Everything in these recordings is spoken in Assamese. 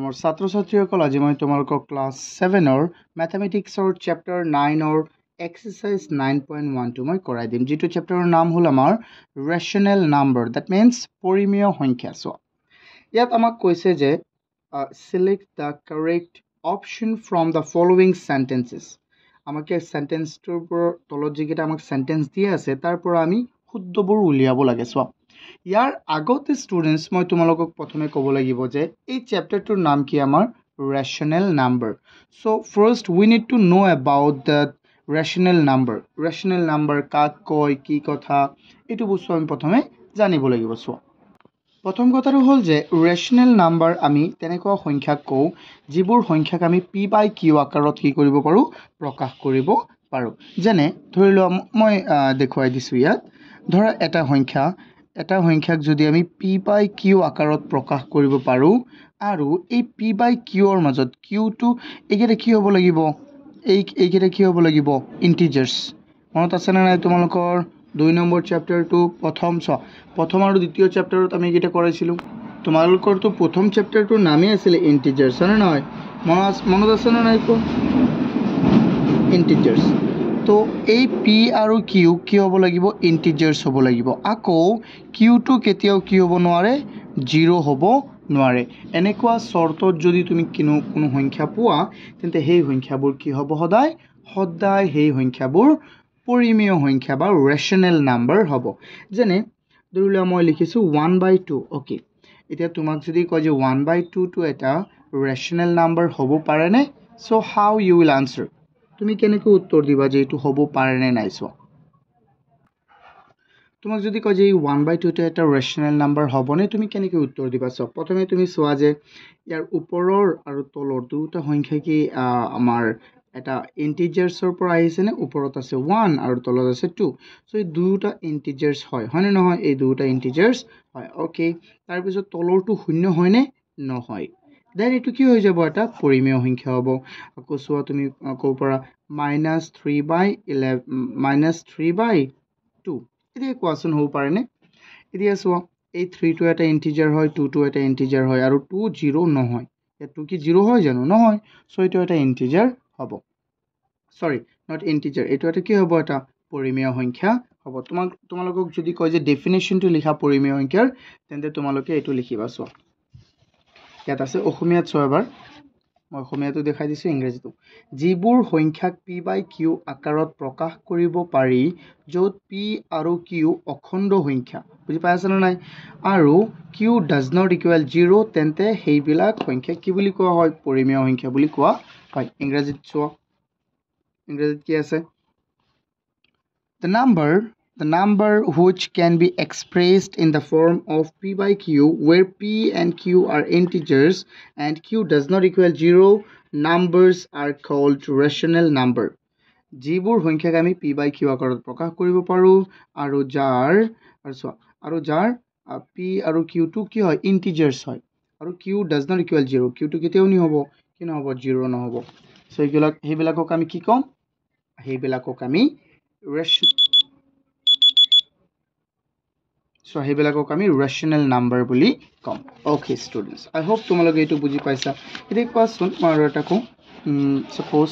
মোৰ ছাত্ৰ ছাত্ৰীসকল আজি মই তোমালোকক ক্লাছ 7ৰ মেথমেটিক্সৰ চেপ্টাৰ 9ৰ এক্সাৰসাইজ 9.12 মই কৰাই দিম যেটো চেপ্টাৰৰ নাম হ'ল আমাৰ ৰেশনেল নাম্বাৰ দ্যাট মিন্স পৰিমেয় সংখ্যা সো ইয়াত আমাক কৈছে যে select the correct option from the following sentences আমাকে সেন্টেন্সটোৰ পৰা তলত যিকেইটা আমাক সেন্টেন্স দিয়া আছে তাৰ পৰা আমি শুদ্ধবোৰ উলিয়াব লাগে সো ইয়াৰ আগতে স্টুডেন্টস মই তোমালোকক প্ৰথমে ক'ব লাগিব যে এই চেপ্টাৰটোৰ নাম কি আমাৰ rational number so first we need to know about the rational number কাক কয় কি কথা এটো বস্তু আমি প্ৰথমে জানিব লাগিব সো প্ৰথম কথাটো হ'ল যে ৰেশনেল নাম্বাৰ আমি তেনেকুৱা সংখ্যাক কও যিবোৰ সংখ্যাক আমি p by q আকাৰত কি কৰিব পাৰো প্ৰকাশ কৰিব পাৰো যেনে ধৰি লও মই দেখুৱাই দিছো ইয়াত ধৰা এটা সংখ্যাক যদি আমি p by q আকাৰত প্ৰকাশ কৰিব পাৰো আৰু এই p by q ৰ মাজত q টো একেটা কি হ'ব লাগিব এইকেটা কি হ'ব লাগিব ইন্টিজাৰ্স মনত আছে না নাই তোমালোকৰ 2 নম্বৰ চেপ্টাৰটো প্ৰথম আৰু দ্বিতীয় চেপ্টাৰত আমি কিটা কৰাইছিলো তোমালোকৰ তো প্ৰথম চেপ্টাৰটোৰ নামে আছিল ইন্টিজাৰ্স না নহয় মনত আছে না নাই কো ইন্টিজাৰ্স তো এই p আৰু q কি হ'ব লাগিব ইন্টিজাৰ্স হ'ব লাগিব আকৌ q টো কেতিয়াও কি হ'ব নোৱাৰে 0 হ'ব নোৱাৰে এনেকুৱা শৰ্তত যদি তুমি কোনো সংখ্যা পোৱা তেন্তে সেই সংখ্যাবোৰ কি হ'ব সদায় সেই সংখ্যাবোৰ পৰিমেয় সংখ্যা বা ৰেশনেল নাম্বাৰ হ'ব যেনে ধৰিলে মই লিখিছো 1/2 ওকে এতিয়া তোমাক যদি কয় যে 1/2 টো এটা ৰেশনেল নাম্বাৰ হ'ব পাৰে নে so how you will answer তুমি কেনেকৈ উত্তৰ দিবা যে এটো হ'ব পাৰে নে নাই সো তোমাক যদি কয় যে 1/2 টো এটা ৰেশনেল নাম্বাৰ হ'বনে তুমি কেনেকৈ উত্তৰ দিবা সো প্ৰথমে তুমি চোৱা যে ইয়াৰ ওপৰৰ আৰু তলৰ দুটা সংখ্যা কি আমাৰ এটা ইন্টিজাৰ্সৰ পৰা আহিছে নে ওপৰত আছে 1 আৰু তলত আছে 2 সো এই দুটা ইন্টিজাৰ্স হয় হয়নে নহয় এই দুটা ইন্টিজাৰ্স হয় ওকে তাৰ পিছত তলৰটো শূন্য হয় নে নহয় দেন এটো কি হৈ যাব এটা পৰিমেয় সংখ্যা হ'ব আকৌ চোৱা তুমি ক'ব পৰা -3/2 এতিয়া কোৱেশ্চন হ'ব পাৰে নে এতিয়া চোৱা এই 3 টো এটা ইন্টিজাৰ হয় 2 টো এটা ইন্টিজাৰ হয় আৰু 2 0 নহয় এটো কি 0 হয় জানো নহয় সো এটো এটা ইন্টিজাৰ হ'ব সৰি নট ইন্টিজাৰ এটো এটা কি হ'ব এটা পৰিমেয় সংখ্যা হ'ব তোমালোকক যদি কয় যে ডেফিনেশনটো লিখা পৰিমেয় সংখ্যাৰ তেন্তে তোমালোকে এটো লিখিবা চোৱা ইয়াত আছে অসমীয়াত চোৱা এবাৰ মই অসমীয়াটো দেখাই দিছো ইংৰাজীটো যিবোৰ সংখ্যাক p by q আকাৰত প্ৰকাশ কৰিব পাৰি য'ত p আৰু q অখণ্ড সংখ্যা বুজি পাইছা না নাই আৰু q does not equal 0 তেন্তে হেইবিলাক সংখ্যা কি বুলি কোৱা হয় পৰিমেয় সংখ্যা বুলি কোৱা হয় ইংৰাজীত চোৱা ইংৰাজীত কি আছে the number which can be expressed in the form of p by q where p and q are integers and q does not equal 0 numbers are called rational number যিবোৰ সংখ্যাক আমি p by q আকাৰত প্ৰকাশ কৰিব পাৰো আৰু যাৰ p আৰু q টো কি হয় ইন্টিজাৰ্স হয় আৰু q does not equal 0 q টো কেতিয়াও নহব 0 নহব সো হেবিলাকক আমি কি কম হেবিলাকক আমি ৰেশনেল নাম্বাৰ বুলি কম ওকে স্টুডেন্টস আই হোপ তোমালোকে এটো বুজি পাইছা এতিয়া কোৱাচোন মই আৰু এটা কম সাপোজ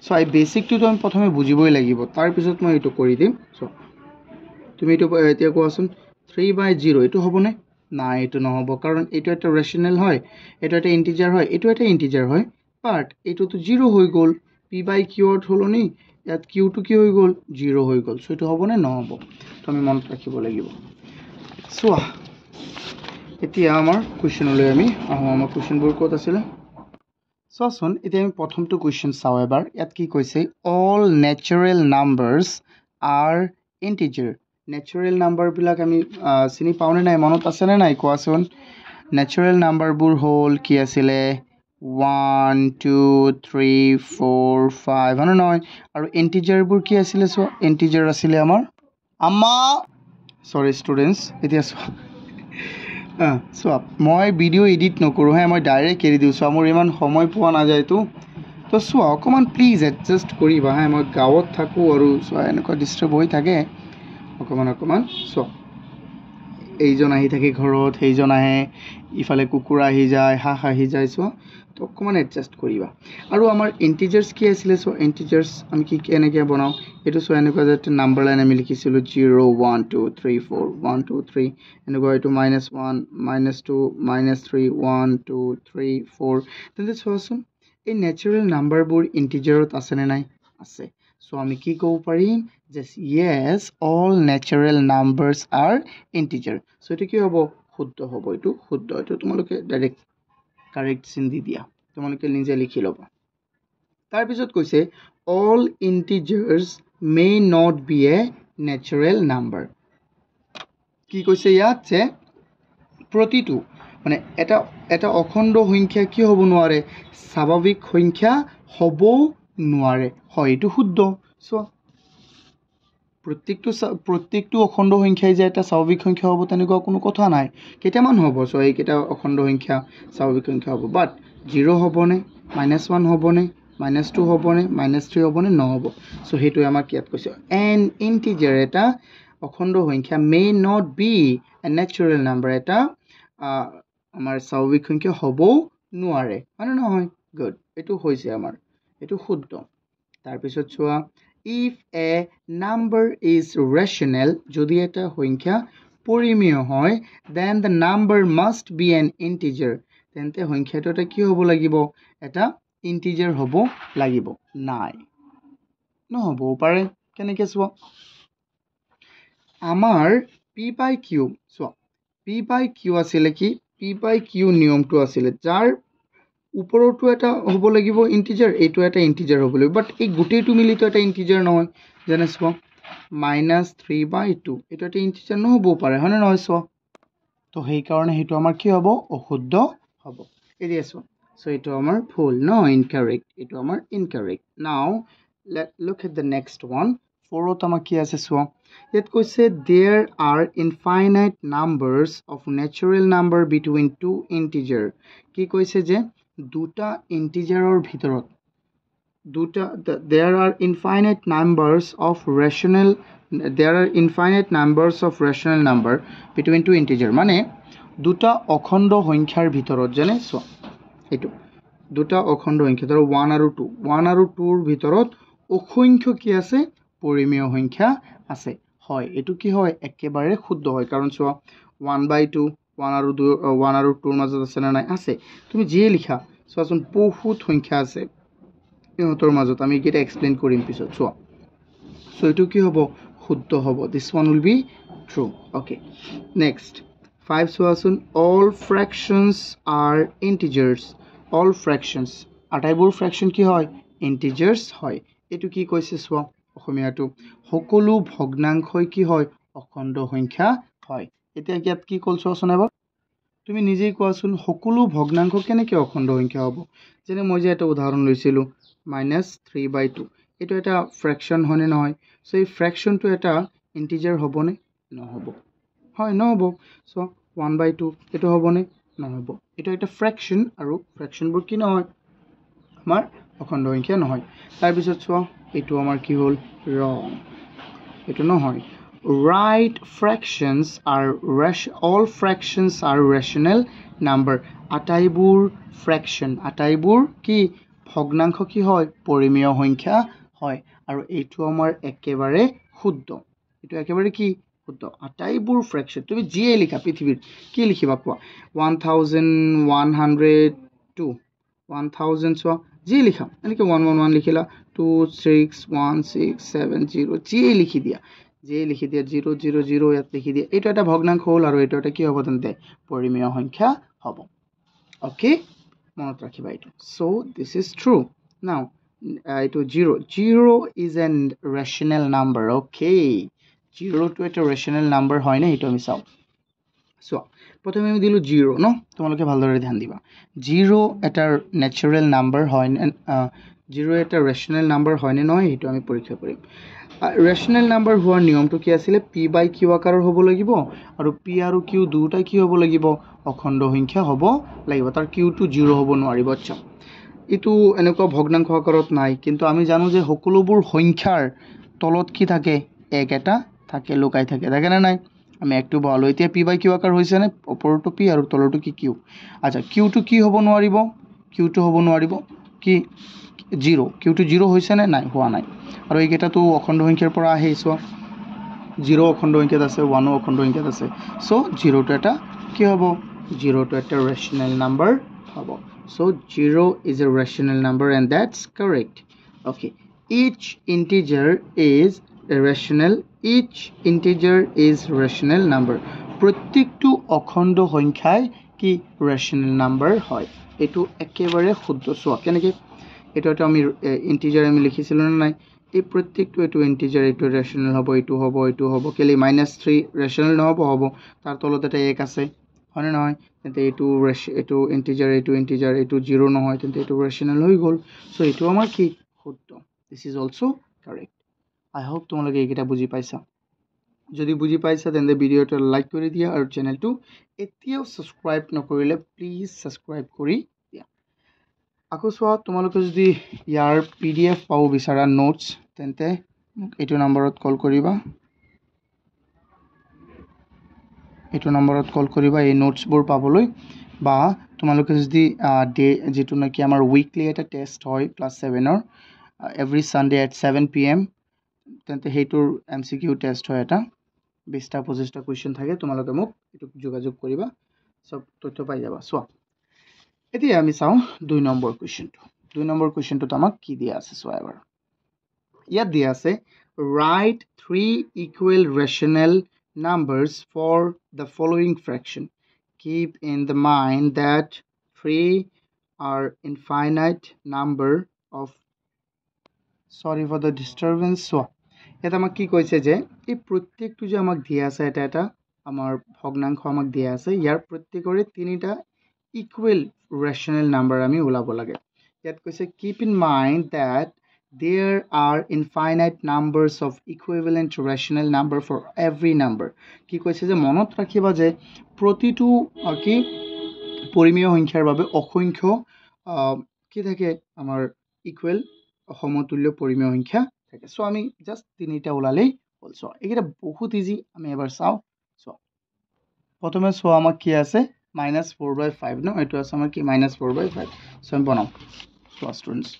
সো আই বেসিক টো আমি প্ৰথমে বুজিবই লাগিব তাৰ পিছত মই এটো কৰি দিম সো তুমি এটো এতিয়া কোৱাচোন 3/0 এটো হ'বনে নাই এটো নহব কাৰণ এটো এটা ৰেশনেল হয় এটো এটা ইন্টিজাৰ হয় এটো এটা ইন্টিজাৰ হয় বাট এটো তো 0 হৈ গল p by q ৰ হলনি ইয়াত q টো কি হৈ গল 0 হৈ গল সো এটো হ'বনে নহব তুমি মনত ৰাখিব লাগিব সো এতিয়া আমাৰ কোৱেশ্চনলৈ আমি আমাৰ কোৱেশ্চনবোৰ ক'ত আছিল সোন এতিয়া আমি প্ৰথমটো কোৱেশ্চন চাও এবাৰ ইয়াত কি কৈছে all natural numbers are integer natural number বিলাক আমি চিনি পাওনে নাই মনত আছে নে নাই কোৱাচোন natural number বোৰ হল কি আছিল 1 2 3 4 5 হয়নে নহয় আৰু ইন্টিজাৰ বোৰ কি আছিল সো ইন্টিজাৰ আছিল আমাৰ আম্মা সৰি স্টুডেন্টস এতিয়া সো মই ভিডিও এডিট নকৰো হে মই ডাইৰেক্ট এৰি দিউ সো মোৰ ইমান সময় পোৱা না যায় তো সো অকমান প্লিজ এডজাস্ট কৰিবা হে মই গাঁৱত থাকো আৰু সো এনেকুৱা ডিস্টাৰ্ব হৈ থাকে অকমান সো এইজন আহি থাকে ঘৰত, সেইজন আহে, ইফালে কুকুৰ আহি যায়, হাঁহ আহি যায়। চ' তো অকণমান এডজাষ্ট কৰিবা। আৰু আমাৰ ইণ্টিজাৰ্ছ কি আছিলে? চ' ইণ্টিজাৰ্ছ আমি কি এনেকৈ বনাওঁ? এইটো চ' এনেকুৱা যে নাম্বাৰ লাইন আমি লিখিছিলোঁ 0 1 2 3 4 1 2 3 এনেকুৱা। এইটো -1 -2 -3 1 2 3 4। তেন্তে চোৱাচোন এই নেচাৰেল নাম্বাৰবোৰ ইণ্টিজাৰত আছেনে নাই? আছে। চ' আমি কি ক'ব পাৰিম? Just yes, all natural numbers are integer. So' এইটো কি হ'ব? শুদ্ধ হ'ব। এইটো শুদ্ধ। এইটো তোমালোকে ডাইৰেক্ট কাৰেক্ট চিন দি দিয়া, তোমালোকে নিজে লিখি ল'বা। তাৰপিছত কৈছে all integers may not be a natural number. কি কৈছে ইয়াত? যে প্ৰতিটো মানে এটা অখণ্ড সংখ্যা কি হ'ব নোৱাৰে? স্বাভাৱিক সংখ্যা হ'ব নোৱাৰে। হয়, এইটো শুদ্ধ। চোৱা, প্ৰত্যেকটো অখণ্ড সংখ্যাই যে এটা স্বাভাৱিক সংখ্যা হ'ব তেনেকুৱা কোনো কথা নাই। কেইটামান হ'ব? চ' এইকেইটা অখণ্ড সংখ্যা স্বাভাৱিক সংখ্যা হ'ব। বাট 0 হ'বনে? -1 হ'বনে? -2 হ'বনে? -3 হ'বনে? নহ'ব। চ' সেইটোৱে আমাক ইয়াত কৈছে এন ইণ্টিজাৰ এটা অখণ্ড সংখ্যা may not be a natural number, এটা আমাৰ স্বাভাৱিক সংখ্যা হ'বও নোৱাৰে। হয়নে নহয়? গুড। এইটো হৈছে আমাৰ, এইটো শুদ্ধ। তাৰপিছত চোৱা, if a number is rational, যদি এটা সংখ্যা পৰিমেয় হয়, then the number must be an integer, তেন্তে সংখ্যাটো এটা কি হ'ব লাগিব? এটা ইণ্টিজাৰ হ'ব লাগিব। নাই, নহ'বও পাৰে। কেনেকৈ চোৱা, আমাৰ P/Q, চোৱা P/Q আছিলে কি? P/Q নিয়মটো আছিলে যাৰ ওপৰতো এটা হ'ব লাগিব ইণ্টিজাৰ, এইটো এটা ইণ্টিজাৰ হ'ব লাগিব। বাট এই গোটেইটো মিলিতো এটা ইণ্টিজাৰ নহয়। যেনে চোৱা -3/2, এইটো এটা ইণ্টিজাৰ নহ'বও পাৰে। হয়নে নহয়? চোৱা, তো সেইকাৰণে সেইটো আমাৰ কি হ'ব? অশুদ্ধ হ'ব। এতিয়া চোৱা, চ' এইটো আমাৰ ভুল ন, ইনকাৰেক্ট। এইটো আমাৰ incorrect. Now look at the next one. 4ত আমাৰ কি আছে? চোৱা, ইয়াত কৈছে there are infinite numbers of natural number between two integer. কি কৈছে? যে দুটা ইণ্টিজাৰৰ ভিতৰত there are infinite numbers of rational number between two integer, মানে দুটা অখণ্ড সংখ্যাৰ ভিতৰত, যেনে চোৱা এইটো দুটা অখণ্ড সংখ্যা ধৰ 1 আৰু 2ৰ ভিতৰত অসংখ্য কি আছে? পৰিমেয় সংখ্যা আছে। হয়, এইটো কি হয়? একেবাৰে শুদ্ধ হয়। কাৰণ চোৱা 1/2 1 আৰু 2ৰ মাজত আছে নে নাই? আছে। তুমি যিয়ে লিখা, চোৱাচোন বহুত সংখ্যা আছে ইহঁতৰ মাজত। আমি এইকেইটা এক্সপ্লেইন কৰিম পিছত। চোৱা, চ' এইটো কি হ'ব? শুদ্ধ হ'ব। This one will be true. Okay, next 5 চোৱাচোন। All fractions are integers. All fractions, আটাইবোৰ ফ্ৰেকশ্যন কি হয়? ইণ্টিজাৰ্ছ হয়। এইটো কি কৈছে? চোৱা অসমীয়াটো, সকলো ভগ্নাংশই কি হয়? অখণ্ড সংখ্যা হয়। এতিয়া ইয়াত কি ক'ল চোৱাচোন এবাৰ, তুমি নিজেই কোৱাচোন, সকলো ভগ্নাংশ কেনেকৈ অখণ্ড সংখ্যা হ'ব? যেনে মই যে এটা উদাহৰণ লৈছিলোঁ -3/2, এইটো এটা ফ্ৰেকশ্যন হয়নে নহয়? চ' এই ফ্ৰেকশ্যনটো এটা ইণ্টিজাৰ হ'বনে? নহ'ব। হয়, নহ'ব। চ' 1/2 এইটো হ'বনে? নহ'ব। এইটো এটা ফ্ৰেকশ্যন, আৰু ফ্ৰেকশ্যনবোৰ কি নহয়? আমাৰ অখণ্ড সংখ্যা নহয়। তাৰপিছত চোৱা, এইটো আমাৰ কি হ'ল? ৰং, এইটো নহয়। Right fractions are all fractions are rational number. আটাইবোৰ ফ্ৰেকশ্যন, আটাইবোৰ কি? ভগ্নাংশ কি হয়? পৰিমেয় সংখ্যা হয়। আৰু এইটো আমাৰ একেবাৰে শুদ্ধ। এইটো একেবাৰে কি? শুদ্ধ। আটাইবোৰ ফ্ৰেকশ্যন, তুমি যিয়ে লিখা পৃথিৱীৰ, কি লিখিবা কোৱা? 1102, 1000, চোৱা যিয়ে লিখা, এনেকৈ 111 লিখিলা, 26167 যিয়ে লিখি দিয়া, 000 ইয়াত লিখি দিয়া। এইটো এটা ভগ্নাংশ হ'ল, আৰু এইটো এটা কি হ'ব? তেন্তে পৰিমেয় সংখ্যা হ'ব। অ'কে, মনত ৰাখিবা এইটো। So' this is true. Now এইটো 0 is an rational number. Okay, 0টো এটা ৰেচনেল নাম্বাৰ হয়নে? সেইটো আমি চাওঁ। চোৱা, প্ৰথমে আমি দিলোঁ 0 ন, তোমালোকে ভালদৰে ধ্যান দিবা। 0 এটা নেচাৰেল নাম্বাৰ হয়নে? 0 এটা ৰেচনেল নাম্বাৰ হয়নে নহয়? সেইটো আমি পৰীক্ষা কৰিম। ৰেচনেল নাম্বাৰ হোৱাৰ নিয়মটো কি আছিলে? P/Q আকাৰৰ হ'ব লাগিব, আৰু P আৰু Q দুয়োটাই কি হ'ব লাগিব? অখণ্ড সংখ্যা হ'ব লাগিব। তাৰ Qটো 0 হ'ব নোৱাৰিব। আচ্ছা, এইটো এনেকুৱা ভগ্নাংশ আকাৰত নাই, কিন্তু আমি জানো যে সকলোবোৰ সংখ্যাৰ তলত কি থাকে? 1 এটা থাকে, লুকাই থাকে, থাকেনে নাই? আমি একটু বহালো এতিয়া p বাই কিউ আকাৰ হৈছে নে ওপৰটো p আৰু তলটো কি q আচ্ছা q টো কি হ'ব নোৱাৰিব q টো হ'ব নোৱাৰিব কি 0 q টো 0 হৈছে নে নাই হোৱা নাই আৰু এইকেইটাটো অখণ্ড সংখ্যাৰ পৰা আহে চোৱা 0 অখণ্ড সংখ্যাত আছে 1 অখণ্ড সংখ্যাত আছে সো 0 টো এটা কি হ'ব 0 টো এটা ৰেশনাল নাম্বাৰ হ'ব so 0 is a rational number and that's correct okay each integer is a rational each integer is rational number প্ৰত্যেকটো অখণ্ড সংখ্যাই কি rational number হয় এটো একেবাৰে শুদ্ধ সোৱা কেনেকে এটা আমি ইন্টিজাৰ আমি লিখিছিল না নাই এই প্ৰত্যেকটো এটো ইন্টিজার এটো rational হ'ব এটো হ'ব কেলি -3 rational নহব তাৰ তলত এটা 1 আছে হয়নে নহয় তেন্তে এটো ইন্টিজার এটো 0 নহয় তেন্তে এটো rational হৈ গল সো এটো আমাৰ কি শুদ্ধ this is also correct I hope তোমালোকে এইকেইটা বুজি পাইছা যদি বুজি পাইছা তেন্তে ভিডিওটো লাইক কৰি দিয়া আৰু চেনেলটো এতিয়াও সাবস্ক্ৰাইব নকৰিলে প্লিজ সাবস্ক্ৰাইব কৰি দিয়া আকৌ সোৱা তোমালোকে যদি ইয়াৰ পিডিএফ পাও বিচাৰা নোটস তেন্তে এইটো নম্বৰত কল কৰিবা এই নোটস বোৰ পাবলৈ বা তোমালোকে যদি যেটো নাকি আমাৰ উইকলি এটা টেস্ট হয় ক্লাস 7 ৰ এভৰি সানডে at 7 pm তেন্তে হেইটোৰ এমসিকিউ টেস্ট হয় এটা 20টা 25টা কোৱেশ্চন থাকে তোমালোকে মোক এটো যোগাযোগ কৰিবা সব তথ্য পাই যাবা সোৱা এতিয়া আমি চাও 2 নম্বৰ কোৱেশ্চনটো আমাক কি দিয়া আছে সোৱা এবাৰ ইয়াত দিয়া আছে write 3 equal rational numbers for the following fraction keep in the mind that 3 are infinite number of sorry for the disturbance সোৱা এটা আমাক কি কৈছে যে এই প্ৰত্যেকটো যে আমাক দিয়া আছে এটা আমাৰ ভগ্নাংশ আমাক দিয়া আছে ইয়াৰ প্ৰত্যেকৰে তিনিটা equal rational number আমি ওলাব লাগে ইয়াত কৈছে keep in mind that there are infinite numbers of equivalent rational number for every number কি কৈছে যে মনত ৰাখিবা যে প্ৰতিটো কি পৰিমেয় সংখ্যাৰ বাবে অসংখ্য কি থাকে আমাৰ ইকুৱেল সমতুল্য পৰিমেয় সংখ্যা থাকে সো আমি জাস্ট তিনিটা ওলালেই হল সো এইটা বহুত ইজি আমি এবাৰ চাও সো প্ৰথমে সো আমাক কি আছে -4/5 ন এটো আছে আমাৰ কি -4/5 সো আমি বনাম সো স্টুডেন্টস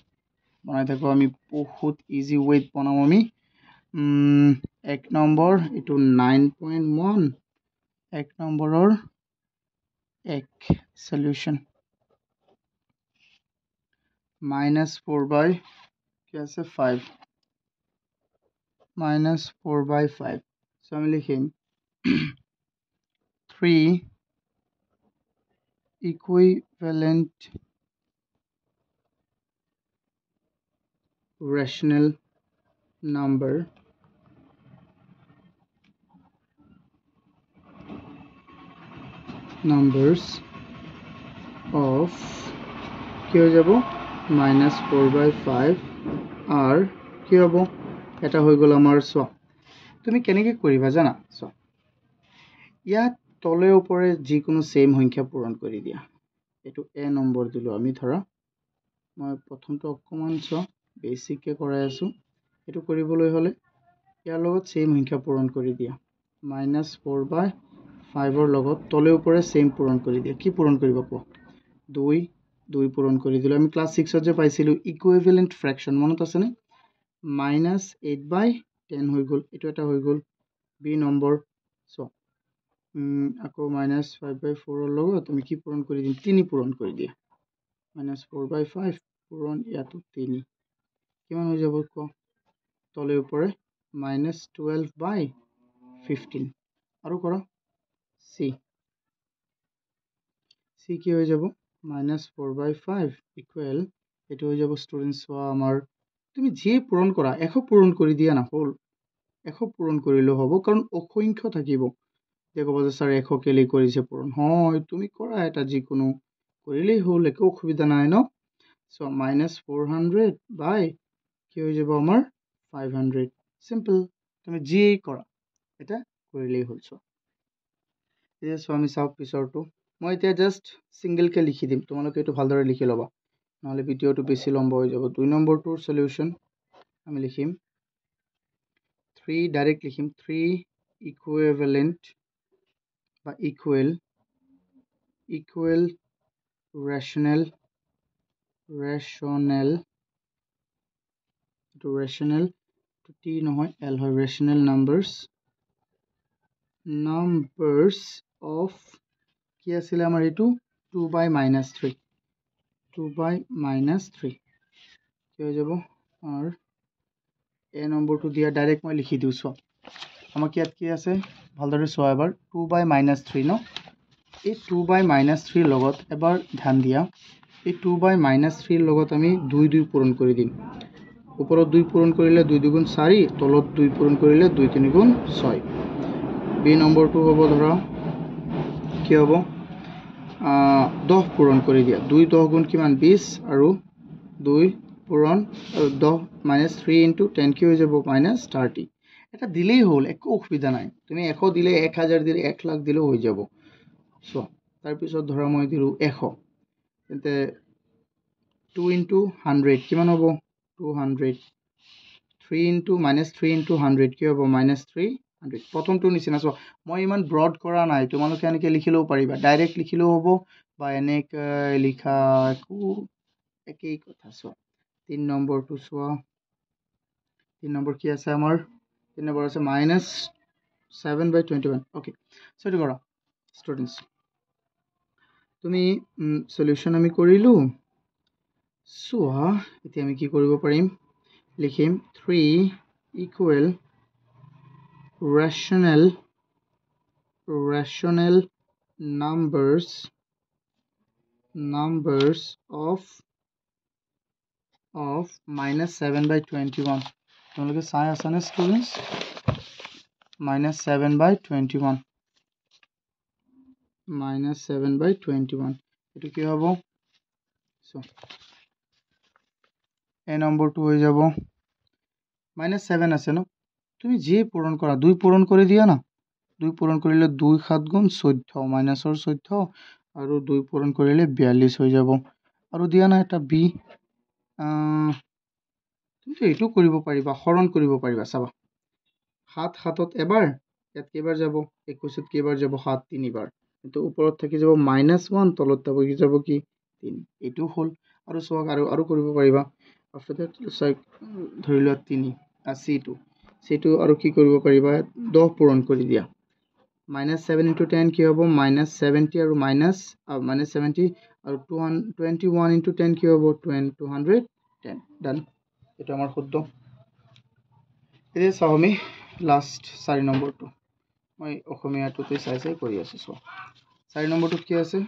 বনাই থাকো আমি বহুত ইজি ওয়েত বনাম আমি এক নম্বৰ এটো 9.1 এক নম্বৰৰ এক সলিউশন -4/5 কি আছে 5 -4/5 সো আমি লিখিম 3 equivalent rational numbers of কি হৈ যাব -4/5 আর কি হ'ব এটা হৈ গল আমাৰ সো তুমি কেনেকৈ কৰিবা জানা সো ইয়াত তলে ওপৰে যিকোনো সেম সংখ্যা পূৰণ কৰি দিয়া এটো a নম্বৰ দিলো আমি ধৰা মই প্ৰথমটো অকমান সো বেসিককে কৰাই আছো এটো কৰিবলৈ হলে ইয়াৰ লগত সেম সংখ্যা পূৰণ কৰি দিয়া -4/5 ৰ লগত তলে ওপৰে সেম পূৰণ কৰি দিয়া কি পূৰণ কৰিব কো 2 পূৰণ কৰি দিলো আমি ক্লাস 6 ত যে পাইছিলো ইকুইভ্যালেন্ট ফ্ৰ্যাকশন মনত আছে নে -8/10 হৈ গল এটো এটা হৈ গল বি নম্বৰ সো আকৌ -5/4 ৰ লগত তুমি কি পূৰণ কৰি দিম 3 পূৰণ কৰি দিয়া -4/5 পূৰণ ইয়াতো 3 কিমান হৈ যাব কো তলে ওপৰে -12/15 আৰু কৰা c কি হৈ যাব -4/5 ইকুৱেল এটো হৈ যাব স্টুডেন্টস আমাৰ তুমি যে পূৰণ কৰা 100 পূৰণ কৰি দিয়া না হল 100 পূৰণ কৰিলে হ'ব কাৰণ অসংখ্য থাকিব দেখো যে স্যাৰ 100 কেলি কৰিছে পূৰণ হয় তুমি কৰা এটা যিকোনো কৰিলেই হল একো অসুবিধা নাই ন সো -400 বাই কি হৈ যাব আমাৰ 500 সিম্পল তুমি যে কৰা এটা কৰিলেই হল সো এই সো আমি সব পিছৰটো মই এতিয়া জাস্ট সিঙ্গেল কে লিখি দিম তোমালোকে এটো ভালদৰে লিখি লবা নহলে ভিডিওটো বেছি লম্বা হৈ যাব 2 নম্বৰটোৰ সলিউশন আমি লিখিম 3 ডাইৰেক্ট লিখিম 3 equivalent বা ইকুৱেল ৰেচনেল টি নহয় এল হয় ৰেচনেল নাম্বাৰছ অফ কি আছিলে আমাৰ এইটো 2/-3 2/-3 কি হৈ যাব আৰু এ নম্বৰটো দিয়া ডাইৰেক্ট মই লিখি দিওঁ চোৱা আমাক ইয়াত কি আছে ভালদৰে চোৱা এবাৰ 2/-3 ন এই 2/-3 লগত এবাৰ ধ্যান দিয়া এই 2/-3 লগত আমি 2 পূৰণ কৰি দিম ওপৰত 2 পূৰণ কৰিলে 2 2 গুণ 4 তলত 2 পূৰণ কৰিলে 2 3 গুণ 6 বি নম্বৰটো হ'ব ধৰা কি হ'ব 10 পূৰণ কৰি দিয়া 2 10 গুণ কিমান 20 আৰু 2 পূৰণ 10 -3 × 10 কি হৈ যাব -30 এটা দিলেই হ'ল একো অসুবিধা নাই তুমি 100 দিলে 1000 দিলে 1 লাখ দিলেও হৈ যাব সো তাৰপিছত ধৰা মই দিলো 100 তেন্তে 2 × 100 কিমান হ'ব 200 3 × -3 × 100 কি হ'ব -300 প্ৰথমটো নিচিনা চোৱা মই ইমান ব্ৰড কৰা নাই তোমালোকে এনেকৈ লিখিলেও পাৰিবা ডাইৰেক্ট লিখিলেও হ'ব বা এনেকৈ লিখা একো একেই কথা চোৱা 3 নম্বৰটো চোৱা 3 নম্বৰ কি আছে আমাৰ 3 নম্বৰ আছে -7/21 ওকে সো এইটো কৰা ষ্টুডেণ্টছ তুমি সলিউশন আমি কৰিলো চোৱা এতিয়া আমি কি কৰিব পাৰিম লিখিম 3 ইকুৱেল rational numbers of -7/21 তোমালোকে চাই আছা নে ষ্টুডেণ্টছ -7/21 এটো কি হ'ব সো এ নম্বৰটো হৈ যাব -7 আছে ন তুমি যি পূৰণ কৰা 2 পূৰণ কৰি দিয়া না 2 পূৰণ কৰিলে 2 7 গুণ 14 মাইনাছৰ 14 আৰু 2 পূৰণ কৰিলে 42 হৈ যাব আৰু দিয়া না এটা বি তুমি এইটো কৰিব পাৰিবা হৰণ কৰিব পাৰিবা চাবা 7 7ত এবাৰ ইয়াত কেইবাৰ যাব 21ত কেইবাৰ যাব 7 3বাৰ কিন্তু ওপৰত থাকি যাব -1 তলত যাব কি 3 এইটো হ'ল আৰু চোৱা আৰু কৰিব পাৰিবা আফটাৰ দ্যাট ধৰি লোৱা 3 c2 আৰু কি কৰিব পাৰিবা 10 পূৰণ কৰি দিয়া -7 × 10 কি হ'ব -70 আৰু -70 আৰু 21 × 10 কি হ'ব 210 ডান এটা আমাৰ শুদ্ধ এতিয়া চাও আমি লাষ্ট 4 নম্বৰটো মই অসমীয়াটোতে চাই কৰি আছো সো 4 নম্বৰটোত কি আছে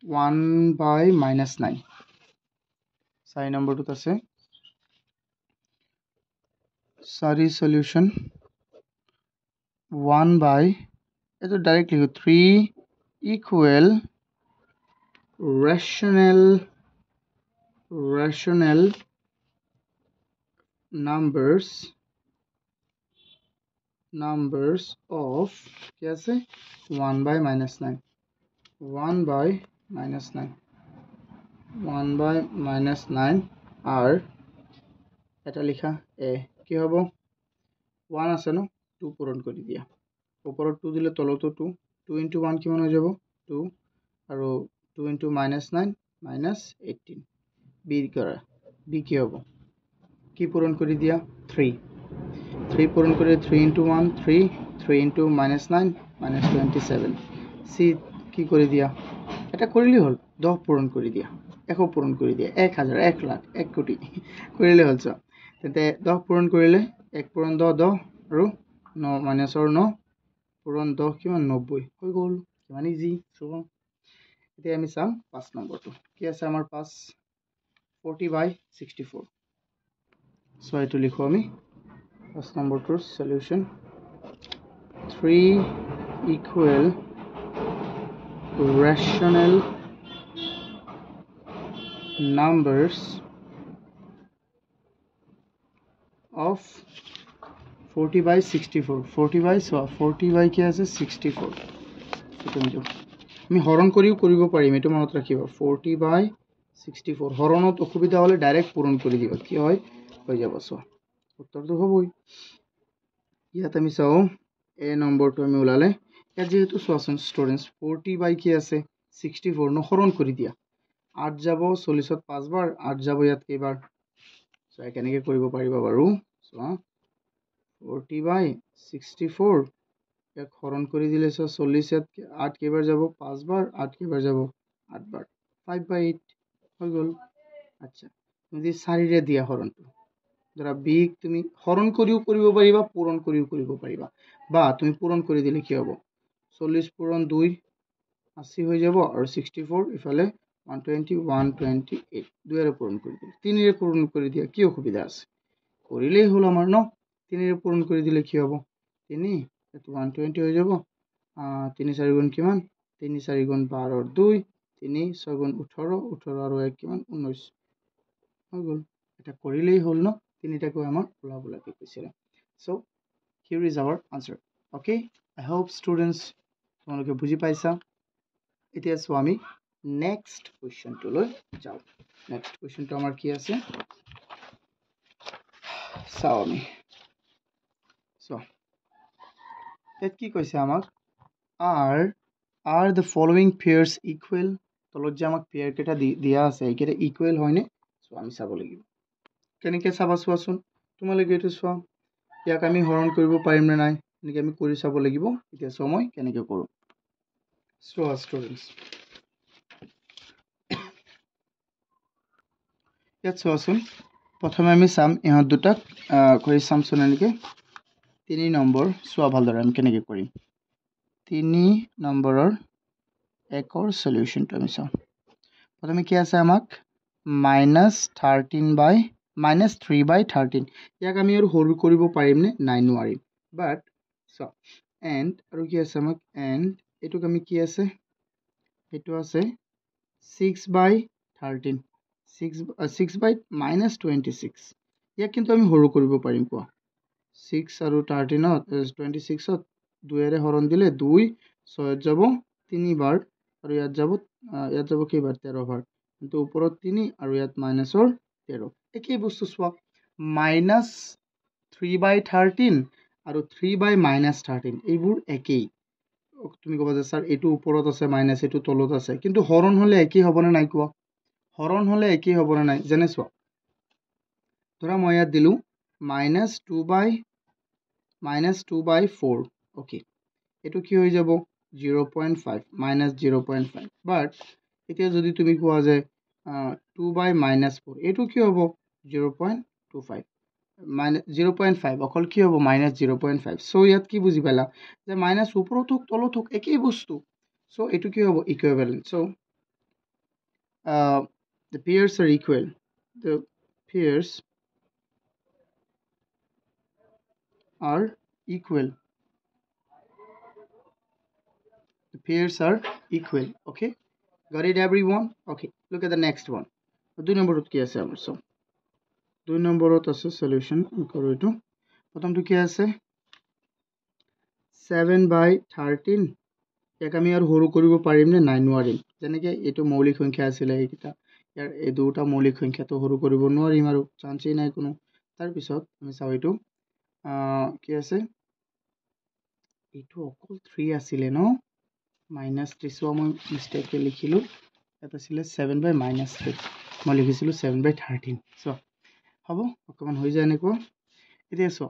1/-9 4 নম্বৰটোত আছে sorry solution 1/, এটা ডাইৰেক্ট লিখো 3 ইকুৱেল rational numbers of কি আছে 1/-9 1/-9 আর এটা লিখা এ কি হ'ব 1 আছে ন 2 পূৰণ কৰি দিয়া ওপৰত 2 দিলে তলতো 2 2 × 1 কিমান হৈ যাব 2 আৰু 2 × -9 -18 বি কৰা বি কি হ'ব কি পূৰণ কৰি দিয়া 3 পূৰণ কৰি 3 × 1 3 3 × -9 -27 সি কি কৰি দিয়া এটা কৰিলে হ'ল 10 পূৰণ কৰি দিয়া 100 পূৰণ কৰি দিয়া 1000 1 লাখ 1 কোটি কৰিলে হ'ল চোৱা তেন্তে 10 পূৰণ কৰিলে 1 পূৰণ 10 10 আৰু 9 -9 পূৰণ 10 কিমান 90 হৈ গ'ল কিমান ইজি চোৱা এতিয়া আমি চাম 5 নম্বৰটো কি আছে আমাৰ 5 40/64 সো এইটো লিখো আমি 5 নম্বৰটোৰ solution 3 equal rational numbers of 40/64 40/, কি আছে 64 আমি হৰণ কৰিও কৰিব পাৰিম এটো মনত ৰাখিবা 40/64 হৰণত অসুবিধা হলে ডাইৰেক্ট পূৰণ কৰি দিবা কি হয় হৈ যাব সো উত্তৰটো হ'বই ইয়াত আমি চাও এ নম্বৰটো আমি ওলালে ইয়াত যেহেতু চোৱাচোন ষ্টুডেণ্টছ 40 বাই কি আছে 64 ন হৰণ কৰি দিয়া 8 যাব 40ত 5 বাৰ 8 যাব ইয়াত কেইবাৰ সো কেনেকৈ কৰিব পাৰিবা বাৰু চোৱা 40 বাই 64 ইয়াক হৰণ কৰি দিলে সো 40 ইয়াত 8 কেইবাৰ যাব 5 বাৰ 8 কেইবাৰ যাব 8 বাৰ 5 বাই 8 হৈ গ'ল আচ্ছা তুমি 4 ৰে দিয়া হৰণটো ধৰা বিক তুমি হৰণ কৰিও কৰিব পাৰিবা পূৰণ কৰিও কৰিব পাৰিবা বা তুমি পূৰণ কৰি দিলে কি হ'ব 40 পূৰণ 2 80 হৈ যাব আৰু 64 ইফালে 120 128 দুইৰে পূৰণ কৰি দিলে 3 ৰে পূৰণ কৰি দিয়া কি অসুবিধা আছে কৰিলেই হল আমাৰ ন 3 ৰে পূৰণ কৰি দিলে কি হ'ব 3 এটো 120 হৈ যাব 3 4 গুণ কিমান 3 4 গুণ 12 2 3 6 গুণ 18 18 আৰু 1 কিমান 19 হৈ গ'ল এটা কৰিলেই হল ন তিনিটাকৈ আমাৰ ওলাবলৈকে কৈছিল so here is our answer okay I hope students তোমালোকে বুজি পাইছা এতিয়া সো আমি নেক্সট কোৱেশ্চনটো লৈ যাও নেক্সট কোৱেশ্চনটো আমাৰ কি আছে চাও আমি সো এত কি কৈছে আমাক are the following pairs equal তলত যে আমাক পেয়াৰ কেটা দিয়া আছে এইকেটা ইকুৱেল হয়নে সো আমি চাব লাগিব কেনেকৈ চাবা চোৱাচোন তোমালোকে এইটো চোৱা ইয়াক আমি হৰণ কৰিব পাৰিম নে নাই এনেকৈ আমি কৰি চাব লাগিব এতিয়া চোৱা মই কেনেকৈ কৰোঁ চোৱা ষ্টুডেণ্টছ ইয়াত চোৱাচোন প্ৰথমে আমি চাম ইহঁত দুটাক কৰি চামচোন এনেকৈ 3 নম্বৰ চোৱা ভালদৰে আমি কেনেকৈ কৰিম 3 নম্বৰৰ একৰ সলিউশনটো আমি চাওঁ প্ৰথমে কি আছে আমাক -13 বাই -3/13 ইয়াক আমি আৰু হৰণ কৰিব পাৰিম নে নাই নোৱাৰিম বাট সো এন্ড আৰু কি আছে আমাক এন্ড এটুক আমি কি আছে এটো আছে 6/13 6 বাই -26 ইয়াক কিন্তু আমি হৰণ কৰিব পাৰিম কোৱা 6 আৰু 13ত 26ত 2 এৰে হৰণ দিলে 2 6 যাব 3 বাৰ আৰু ইয়াত যাব কেইবাৰ 13 বাৰ কিন্তু ওপৰত 3 আৰু ইয়াত মাইনাসৰ 13 একেই বস্তু চোৱা -3/13 আৰু 3/-13 এইবোৰ একেই তুমি ক'বা যে স্যাৰ এটো ওপৰত আছে মাইনাস এটো তলত আছে কিন্তু হৰণ হলে একেই হ'ব না নাই কোৱা হৰণ হলে একেই হ'ব না নাই যেনে চোৱা ধৰা মই ইয়াত দিলু -2/4 ওকে এটো কি হৈ যাব 0.5 -0.5 বাট এতিয়া যদি তুমি কোৱা যে 2/-4 এটো কি হ'ব 0.25 -0.5 অকল কি হ'ব -0.5 সো ইয়াত কি বুজি পালা যে মাইনাস ওপৰত হোক তলত হোক একেই বস্তু সো এটো কি হ'ব equivalent so the pairs are equal the pairs are equal the pairs are equal okay got it everyone okay look at the next one 2 নম্বৰত কি আছে আমাৰ সো 2 নম্বৰত আছে সলিউশন কৰো এটো প্ৰথমটো কি আছে 7/13 ইয়াক আমি আৰু হৰণ কৰিব পাৰিম নে নাই নোৱাৰিম যেনেকৈ এটো মৌলিক সংখ্যা আছিল এইটা ইয়াৰ এই দুটা মৌলিক সংখ্যাটো হৰণ কৰিব নোৱাৰিম আৰু চান্সই নাই কোনো তাৰ পিছত আমি চাও এটো কি আছে এটো অকল 3 আছিল ন -3 সো মই মিস্টেকলি লিখিলো এটা আছিল 7/-3 মই লিখিছিলো 7/13 সো হ'ব অকমান হৈ যায় এনেকুৱা এতিয়া সো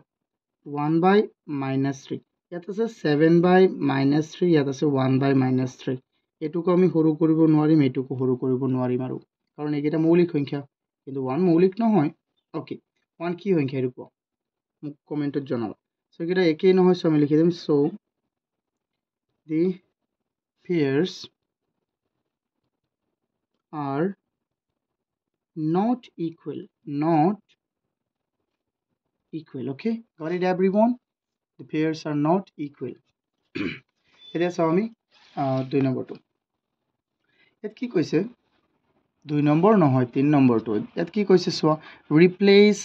1/-3 ইয়াত আছে 7/-3 ইয়াত আছে 1/-3 এটুকু আমি হৰণ কৰিব নোৱাৰিম এটুকু হৰণ কৰিব নোৱাৰিম আৰু কাৰণ এইকেইটা মৌলিক সংখ্যা কিন্তু 1 মৌলিক নহয় ওকে 1 কি সংখ্যা এটো কোৱা মোক কমেন্টত জনাবা সো এটা একেই নহয় সো আমি লিখি দিম so the pairs are not equal okay got it everyone the pairs are not equal এতিয়া চাও আমি 2 নম্বৰটো এত কি কৈছে 2 নম্বৰ নহয় 3 নম্বৰটো এত কি কৈছে চোৱা replace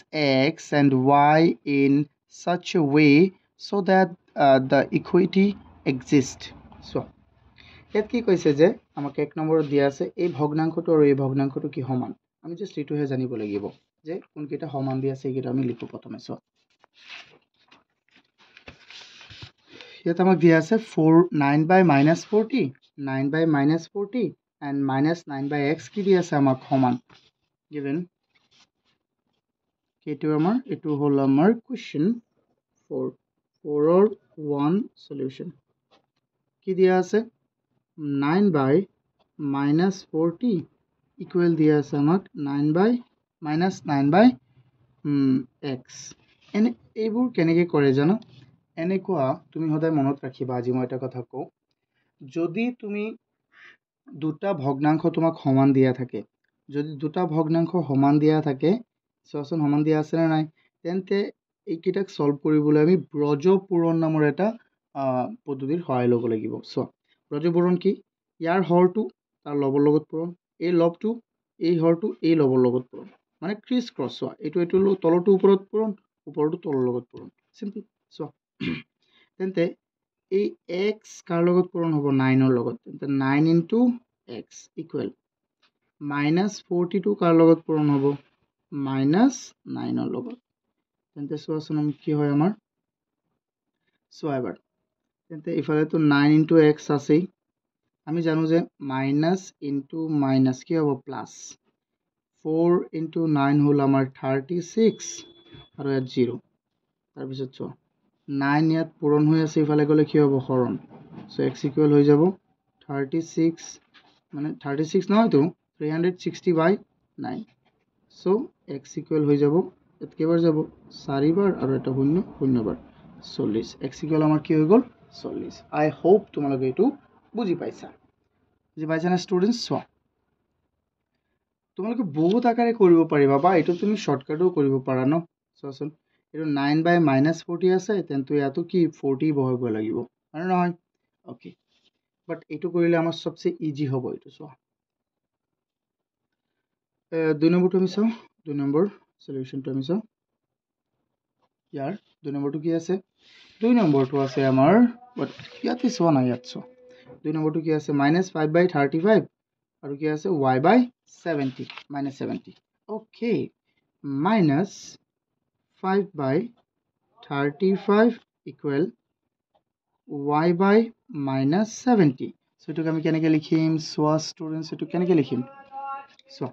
x and y in such a way so that the equity exists so এত কি কৈছে যে আমাক 1 নম্বৰত দিয়া আছে এই ভগ্নাংশটো আৰু এই ভগ্নাংশটো কি সমান আমি জাস্ট এটোহে জানিব লাগিব যে কোনকেইটা সমান দিয়া আছে এইকেইটা আমি লিখো প্ৰথমে চোৱা ইয়াত আমাক দিয়া আছে 9 by minus 40 9 by minus 40 and minus 9 by x কি দিয়া আছে আমাক সমান given এইটো আমাৰ এইটো হল আমাৰ question 4 or 1 solution কি দিয়া আছে 9 by minus 40 equal দিয়া আছে আমাক 9 by minus 9 by x এনে এইবোৰ কেনেকৈ কৰে জানো এনেকুৱা তুমি সদায় মনত ৰাখিবা আজি মই এটা কথা কওঁ যদি তুমি দুটা ভগ্নাংশ তোমাক সমান দিয়া থাকে যদি দুটা ভগ্নাংশ সমান দিয়া থাকে চোৱাচোন সমান দিয়া আছে নে নাই তেন্তে এইকেইটাক সলভ কৰিবলৈ আমি ব্ৰজপূৰণ নামৰ এটা পদ্ধতিৰ সহায় ল'ব লাগিব চোৱা ব্ৰজপূৰণ কি ইয়াৰ হৰটো তাৰ লবৰ লগত পূৰণ এই লবটো এই হৰটো এই লবৰ লগত পূৰণ মানে ক্ৰিছ ক্ৰছ চোৱা এইটো তলটো ওপৰত পূৰণ ওপৰটো তলৰ লগত পূৰণ সিম্পল চোৱা তেন্তে এই x কাৰ লগত পূৰণ হ'ব 9 ৰ লগত তেন্তে 9 into x equal minus 42 কাৰ লগত পূৰণ হ'ব minus 9 ৰ লগত তেন্তে চোৱাচোন আমি কি হয় আমাৰ চোৱা এবাৰ তেন্তে ইফালেতো 9 into x আছেই আমি জানো যে মাইনাছ ইনটু মাইনাছ কি হ'ব প্লাছ 4 into 9 হ'ল আমাৰ 36 আৰু ইয়াত 0 তাৰপিছত চোৱা 9 ইয়াত পূৰণ হৈ আছে ইফালে গ'লে কি হ'ব হৰণ সো x ইকুৱেল হৈ যাব 36 মানে 36 নহয়তো 360 by 9 সো x ইকুৱেল হৈ যাব ইয়াত কেইবাৰ যাব 4 বাৰ আৰু এটা শূন্য শূন্যবাৰ 40 x ইকুৱেল আমাৰ কি হৈ গ'ল 40 আই হোপ তোমালোকে এইটো বুজি পাইছা না ষ্টুডেন্টস চোৱা তোমালোকে বহুত আকাৰে কৰিব পাৰিবা বা এইটো তুমি শৰ্টকাটো কৰিব পাৰা ন চোৱাচোন এইটো 9 by minus 40 আছে তেন্তে ইয়াতো কি 40 বহাব লাগিব হয় নহয় ওকে বাট এইটো কৰিলে আমাৰ সবচে ইজি হ'ব এইটো চোৱা দুই নম্বৰটো আমি চাওঁ দুই নম্বৰ সলিউশনটো আমি চাওঁ ইয়াৰ দুই নম্বৰটো কি আছে দুই নম্বৰটো আছে আমাৰ বাট ইয়াতে চোৱা নাই ইয়াত চোৱা দুই নম্বৰটো কি আছে -5 by 35 আৰু কি আছে y by 70 -70 okay -5 by 35 equal y by -70 so এটুক আমি কেনেকৈ লিখিম চোৱা ষ্টুডেন্টস এটুক কেনেকৈ লিখিম চোৱা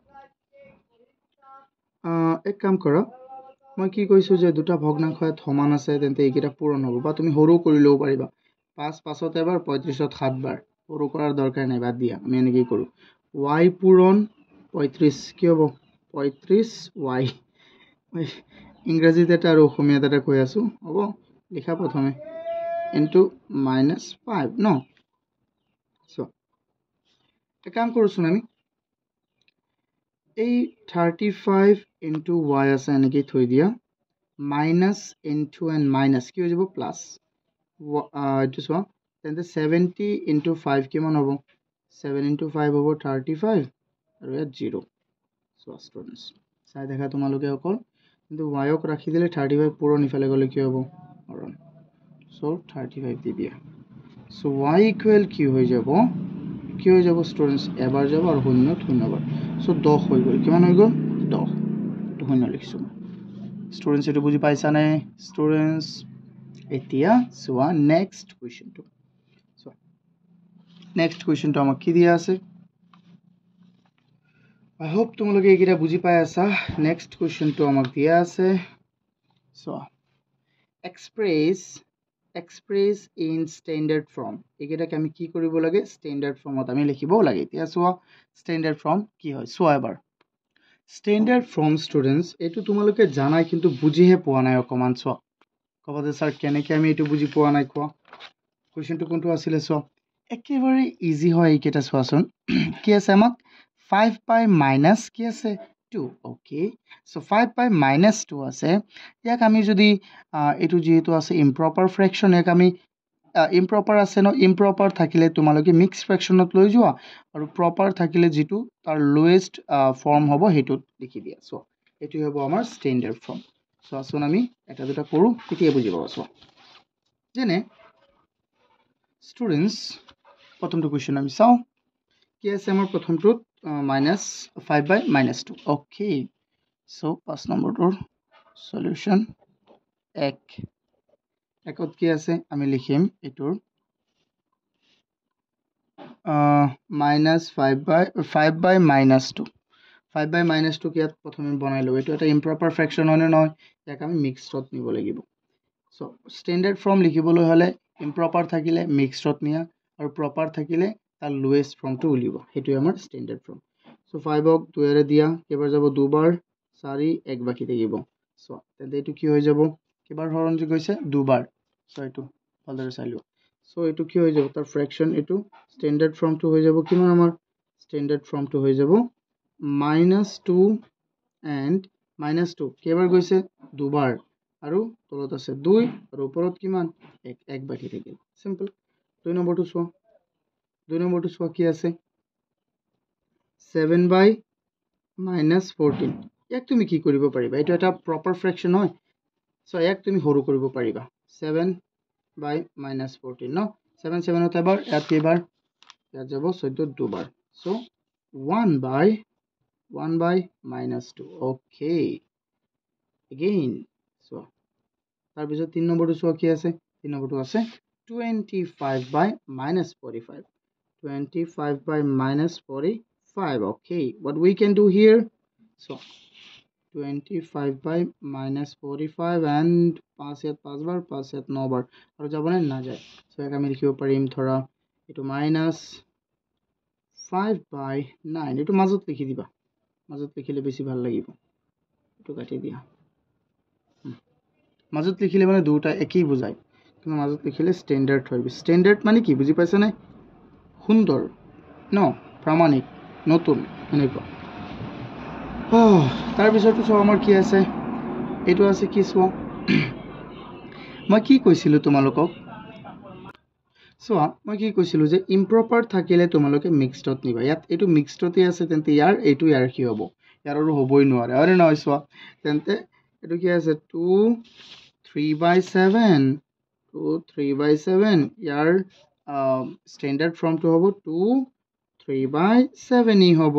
এক কাম কৰা মই কি কৈছো যে দুটা ভগ্নাংশ সমান আছে তেন্তে এইকেইটা পূৰণ হ'ব বা তুমি হৰু কৰি লও পাৰিবা 5 5ত এবাৰ 35ত 7 বাৰ হৰু কৰাৰ দৰকাৰ নাই বাদ দিয়া আমি এনেকৈ কৰো y পূৰণ 35 কি হ'ব 35 y ইংৰাজীত এটা আৰু অসমীয়াত এটা কৈ আছো হ'ব লিখা প্ৰথমে into -5 ন সো এক কাম কৰোচোন আমি এই 35 into y আছে এনেকৈ থৈ দিয়া minus into and minus কি হৈ যাব প্লাস এইটো চোৱা তেন্তে 70 into 5 কিমান হ'ব 7 into 5 হ'ব 35 আৰু ইয়াত 0 চোৱা ষ্টুডেন্টস চাই দেখা তোমালোকে অকল কিন্তু y ক ৰাখি দিলে 35 পূৰণ ইফালে গ'লে কি হ'ব হৰণ সো 35 দি দিয়া সো y ইকুৱেল কি হৈ যাব ষ্টুডেন্টস এবাৰ যাব আৰু শূন্যত শূন্যবাৰ সো 10 হৈ গ'ল কিমান হৈ গ'ল 10 তো শূন্য লিখিছো ষ্টুডেন্টস এটো বুজি পাইছা নে ষ্টুডেন্টস এতিয়া চোৱা নেক্সট কোৱেশ্চনটো চোৱা নেক্সট কোৱেশ্চনটো আমাক কি দিয়া আছে I hope তোমালোকে এইকেইটা বুজি পাই আছা নেক্সট কোৱেশ্চনটো আমাক দিয়া আছে চোৱা express in standard form এইকেইটাকে আমি কি কৰিব লাগে standard formত আমি লিখিব লাগে এতিয়া চোৱা standard form কি হয় চোৱা এবাৰ standard form students এইটো তোমালোকে জানাই কিন্তু বুজিহে পোৱা নাই অকমান চোৱা কবতে স্যাৰ কেনেকৈ আমি এইটো বুজি পোৱা নাই কোৱা কোৱেশ্চনটো কোনটো আছিল চোৱা একেবাৰে ইজি হয় এইকেইটা চোৱাচোন কি আছে আমাক 5 by minus কি আছে 2 okay so 5 by minus 2 আছে ইয়াক আমি যদি এটো যেহেতু আছে ইম্প্ৰপাৰ ফ্ৰেকশন ইয়াক আমি ইম্প্ৰপাৰ আছে ন ইম্প্ৰপাৰ থাকিলে তোমালোকে মিক্স ফ্ৰেকশনত লৈ যোৱা আৰু প্ৰপাৰ থাকিলে যেটো তাৰ লোৱেষ্ট ফৰ্ম হ'ব হেতুত লিখি দিয়া সো এটো হ'ব আমাৰ স্ট্যান্ডাৰ্ড ফৰ্ম সো আসুন আমি এটা দুটা কৰো তেতিয়া বুজি পাবা সো যেনে স্টুডেন্টস প্ৰথমটো কোৱেশ্চন আমি চাও কি আছে আমাৰ প্ৰথমটো -5 by -2 okay so 5 নম্বৰটোৰ সলিউশন 1 একত কি আছে আমি লিখিম এটোৰ -5 by -2 5 by -2 কি ইয়াত প্ৰথমে বনাই লওঁ এইটো এটা ইম্প্ৰপাৰ ফ্ৰেকশন হয় নে নহয় ইয়াক আমি মিক্সডত নিব লাগিব সো স্ট্যান্ডাৰ্ড ফৰ্ম লিখিবলৈ হলে ইম্প্ৰপাৰ থাকিলে মিক্সডত নিয়া আৰু প্ৰপাৰ থাকিলে তাৰ লোৱেষ্ট ফৰ্মটো উলিয়াব সেইটো আমাৰ স্ট্যান্ডাৰ্ড ফৰ্ম সো 5 ক 2 এৰে দিয়া কেবাৰ যাব দুবাৰ 4 এক বাকি থাকিব সো তেন্তে এইটো কি হৈ যাব কেবাৰ হৰণ যে গৈছে দুবাৰ সো এইটো ভালদৰে চাই লও সো এইটো কি হৈ যাব তাৰ ফ্ৰেকশন এইটো স্ট্যান্ডাৰ্ড ফৰ্মটো হৈ যাব কিমান আমাৰ স্ট্যান্ডাৰ্ড ফৰ্মটো হৈ যাব -2 and -2 কেবাৰ গৈছে দুবাৰ আৰু তলত আছে 2 আৰু ওপৰত কিমান এক বাকি থাকিল সিম্পল 2 নম্বৰটো চোৱা কি আছে 7 by -14 ইয়াক তুমি কি কৰিব পাৰিবা এইটো এটা প্ৰপাৰ ফ্ৰেকশন হয় সো ইয়াক তুমি সৰু কৰিব পাৰিবা 7 by -14 ন 7 7 ত এবাৰ ইয়াত কেবাৰ ইয়াত যাব 14 দুবাৰ so 1 by -2 okay again so তাৰ পিছত 3 নম্বৰটো চোৱা কি আছে 3 নম্বৰটো আছে 25 by -45 25 by -45 okay what we can do here so 25 by -45 and 5 ইয়াত 5 বাৰ 5 ইয়াত 9 বাৰ আৰু যাবনে না যায় সো এক আমি লিখিব পাৰিম ধৰা এটো -5 by 9 এটো মাজত লিখি দিবা মাজত লিখিলে বেছি ভাল লাগিব এটো কাটি দিয়া মাজত লিখিলে মানে দুটা একই বুজায় কিন্তু মাজত লিখিলে স্ট্যান্ডার্ড হয় স্ট্যান্ডার্ড মানে কি বুজি পাইছা না সুন্দৰ ন প্ৰামাণিক নতুন এনেকুৱা তাৰ পিছতো সব আমাৰ কি আছে এইটো আছে কি চোৱা মই কি কৈছিলো তোমালোকক চোৱা মই কি কৈছিলো যে ইম্প্ৰপাৰ থাকিলে তোমালোকে মিক্সডত নিবা ইয়াত এইটো মিক্সডতে আছে তেন্তে এইটো কি হ'ব ইয়াৰ আৰু হ'বই নোৱাৰে আৰে নহয় চোৱা তেন্তে এইটো কি আছে 2 3 by 7 2 3 by 7 ইয়াৰ স্ট্যান্ডার্ড ফর্মটো হ'ব 2 3 by 7 ই হ'ব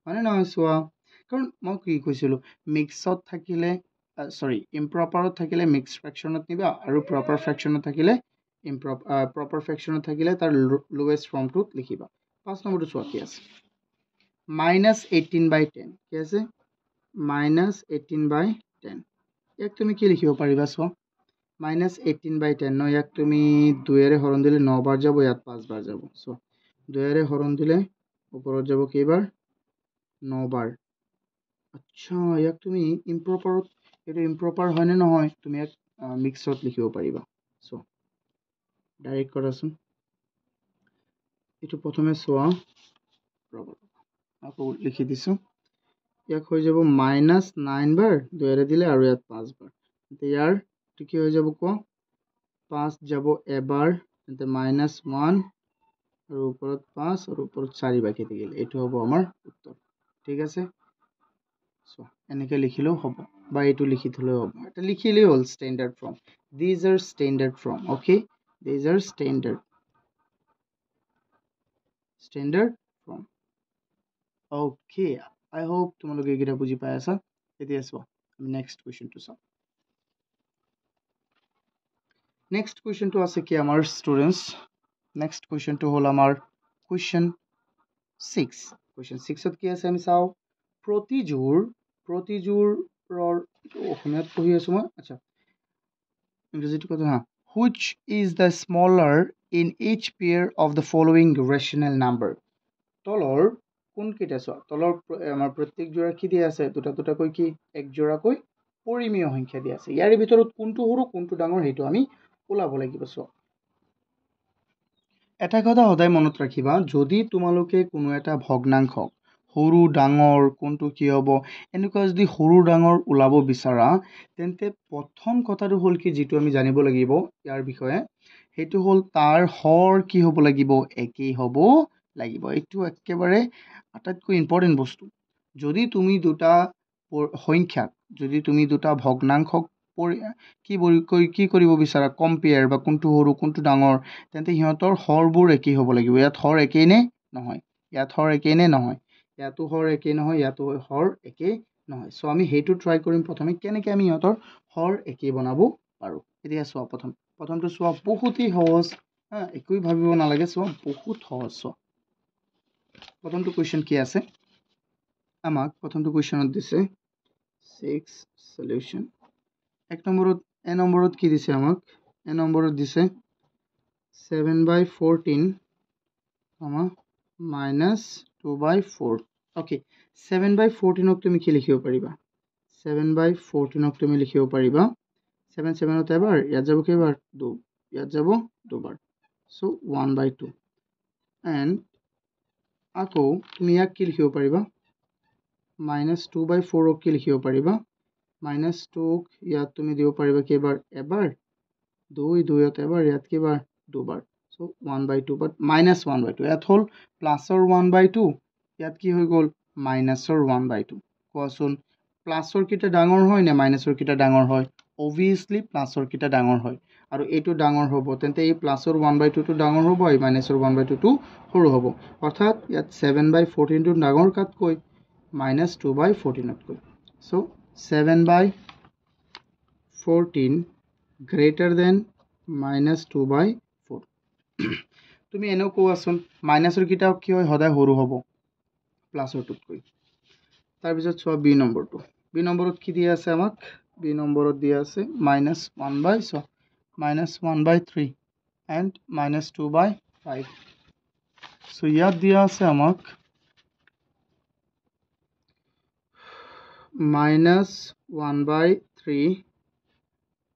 মানে নহয় চোৱা কাৰণ মই কি কৈছিলো মিক্সত থাকিলে সৰি ইম্প্ৰপাৰত থাকিলে মিক্স ফ্ৰেকশনত নিবা আৰু প্ৰপাৰ ফ্ৰেকশনত থাকিলে প্ৰপাৰ ফ্ৰেকশনত থাকিলে তাৰ লোৱেষ্ট ফৰ্মটোত লিখিবা 5 নম্বৰটো চোৱা কি আছে -18 by 10 কি আছে -18 by 10 ইয়াক তুমি কি লিখিব পাৰিবা চোৱা -18 by 10 ন ইয়াক তুমি 2 এৰে হৰণ দিলে 9 বাৰ যাব ইয়াত 5 বাৰ যাব সো 2 এৰে হৰণ দিলে ওপৰত যাব কেইবাৰ 9 বাৰ আচ্ছা ইয়াক তুমি ইম্প্ৰপাৰত এটো ইম্প্ৰপাৰ হয় নে নহয় তুমি এক মিক্সত লিখিব পাৰিবা সো ডাইৰেক্ট কৰাচোন এটো প্ৰথমে চোৱা আকৌ লিখি দিছো ইয়াক হৈ যাব -9 বাৰ 2 এৰে দিলে আৰু ইয়াত 5 বাৰ ইয়াৰ এটো কি হৈ যাব কোৱা 5 যাব এবাৰ তেন্তে -1 আৰু ওপৰত 5 আৰু ওপৰত 4 বাকি থাকিল এটো হ'ব আমাৰ উত্তৰ ঠিক আছে সো এনেকে লিখিলেও হ'ব বা এটো লিখি থলেও হ'ব এটা লিখিলেই হ'ল standard form these are standard form okay these are standard form okay I hope তোমালোকে এগিৰা বুজি পাই আছা এতিয়া চোৱা আমি নেক্সট কোৱেশ্চনটো চাম নেক্সট কোৱেশ্চনটো আছে কি আমাৰ ষ্টুডেন্টস নেক্সট কোৱেশ্চনটো হ'ল আমাৰ কোৱেশ্চন 6 কোৱেশ্চন 6 ত কি আছে আমি চাও প্ৰতিজোৰৰ অসমীয়াত পঢ়ি আছো মই আচ্ছা ইংৰাজীটো কথা হা which is the smaller in each pair of the following rational number তলৰ কোন কেইটা চোৱা তলৰ আমাৰ প্ৰত্যেক জোৰা কি দিয়া আছে দুটা দুটাকৈ কি এক জোৰাকৈ পৰিমেয় সংখ্যা দিয়া আছে ইয়াৰ ভিতৰত কোনটো সৰু কোনটো ডাঙৰ হেতু আমি ওলাব লাগিব চোৱা এটা কথা সদায় মনত ৰাখিবা যদি তোমালোকে কোনো এটা ভগ্নাংশক সৰু ডাঙৰ কোনটো কি হ'ব এনেকুৱা যদি সৰু ডাঙৰ ওলাব বিচাৰা তেন্তে প্ৰথম কথাটো হ'ল কি যেটো আমি জানিব লাগিব ইয়াৰ বিষয়ে হেতু হ'ল তাৰ হৰ কি হ'ব লাগিব একেই হ'ব লাগিব এইটো একেবাৰে আটাইতকৈ ইম্পৰ্টেন্ট বস্তু যদি তুমি দুটা সংখ্যাক যদি তুমি দুটা ভগ্নাংশক কি কৰিব বিচাৰা কম্পেয়াৰ বা কোনটো সৰু কোনটো ডাঙৰ তেন্তে হিহঁতৰ হৰবোৰ একেই হ'ব লাগিব ইয়াত হৰ একেই নে নহয় ইয়াত হৰ একেই নে নহয় ইয়াতো হৰ একেই নহয় ইয়াতো হৰ একেই নহয় সো আমি হেতু ট্ৰাই কৰিম প্ৰথমে কেনেকৈ আমি হিহঁতৰ হৰ একেই বনাব পাৰো এতিয়া চোৱা প্ৰথম প্ৰথমটো চোৱা বহুতেই সহজ একোই ভাবিব নালাগে চোৱা বহুত সহজ চোৱা প্ৰথমটো কোৱেশ্চন কি আছে আমাক প্ৰথমটো কোৱেশ্চনত দিছে 6 সলিউশন এক নম্বৰত এ নম্বৰত কি দিছে আমাক এ নম্বৰত দিছে 7/14 -2/4 ওকে 7/14 ক তুমি কি লিখিব পাৰিবা 7/14 ক তুমি লিখিব পাৰিবা 7 7 ত এবাৰ ইয়াত যাব কেইবাৰ 2 ইয়াত যাব দুবাৰ সো 1/2 এন্ড আকৌ তুমি ইয়াক কি লিখিব পাৰিবা -2/4 ক কি লিখিব পাৰিবা -2 ইয়াত তুমি দিব পাৰিবা কেইবাৰ এবাৰ 2 2ত এবাৰ ইয়াত কেইবাৰ দুবাৰ সো 1/2 বাট -1/2 ইয়াত হল প্লাসৰ 1/2 ইয়াত কি হৈ গল মাইনাসৰ 1/2 কোৱাচোন প্লাসৰ কিটা ডাঙৰ হয় নে মাইনাসৰ কিটা ডাঙৰ হয় obviously প্লাসৰ কিটা ডাঙৰ হয় আৰু এটো ডাঙৰ হ'ব তেন্তে এই প্লাসৰ 1/2 টো ডাঙৰ হ'ব আৰু মাইনাসৰ 1/2 টো সৰু হ'ব অৰ্থাৎ ইয়াত 7/14 টো ডাঙৰ কাটকৈ -2/14 তকৈ সো 7/14 greater than -2/4 তুমি এনেও কোৱাচোন মাইনাসৰ কিটা কি হয় সদায় সৰু হ'ব প্লাসৰ টুতকৈ তাৰ পিছত চোৱা বি নম্বৰটো বি নম্বৰত কি দিয়া আছে আমাক বি নম্বৰত দিয়া আছে -1/3 and -2/5 সো ইয়াত দিয়া আছে আমাক -1/3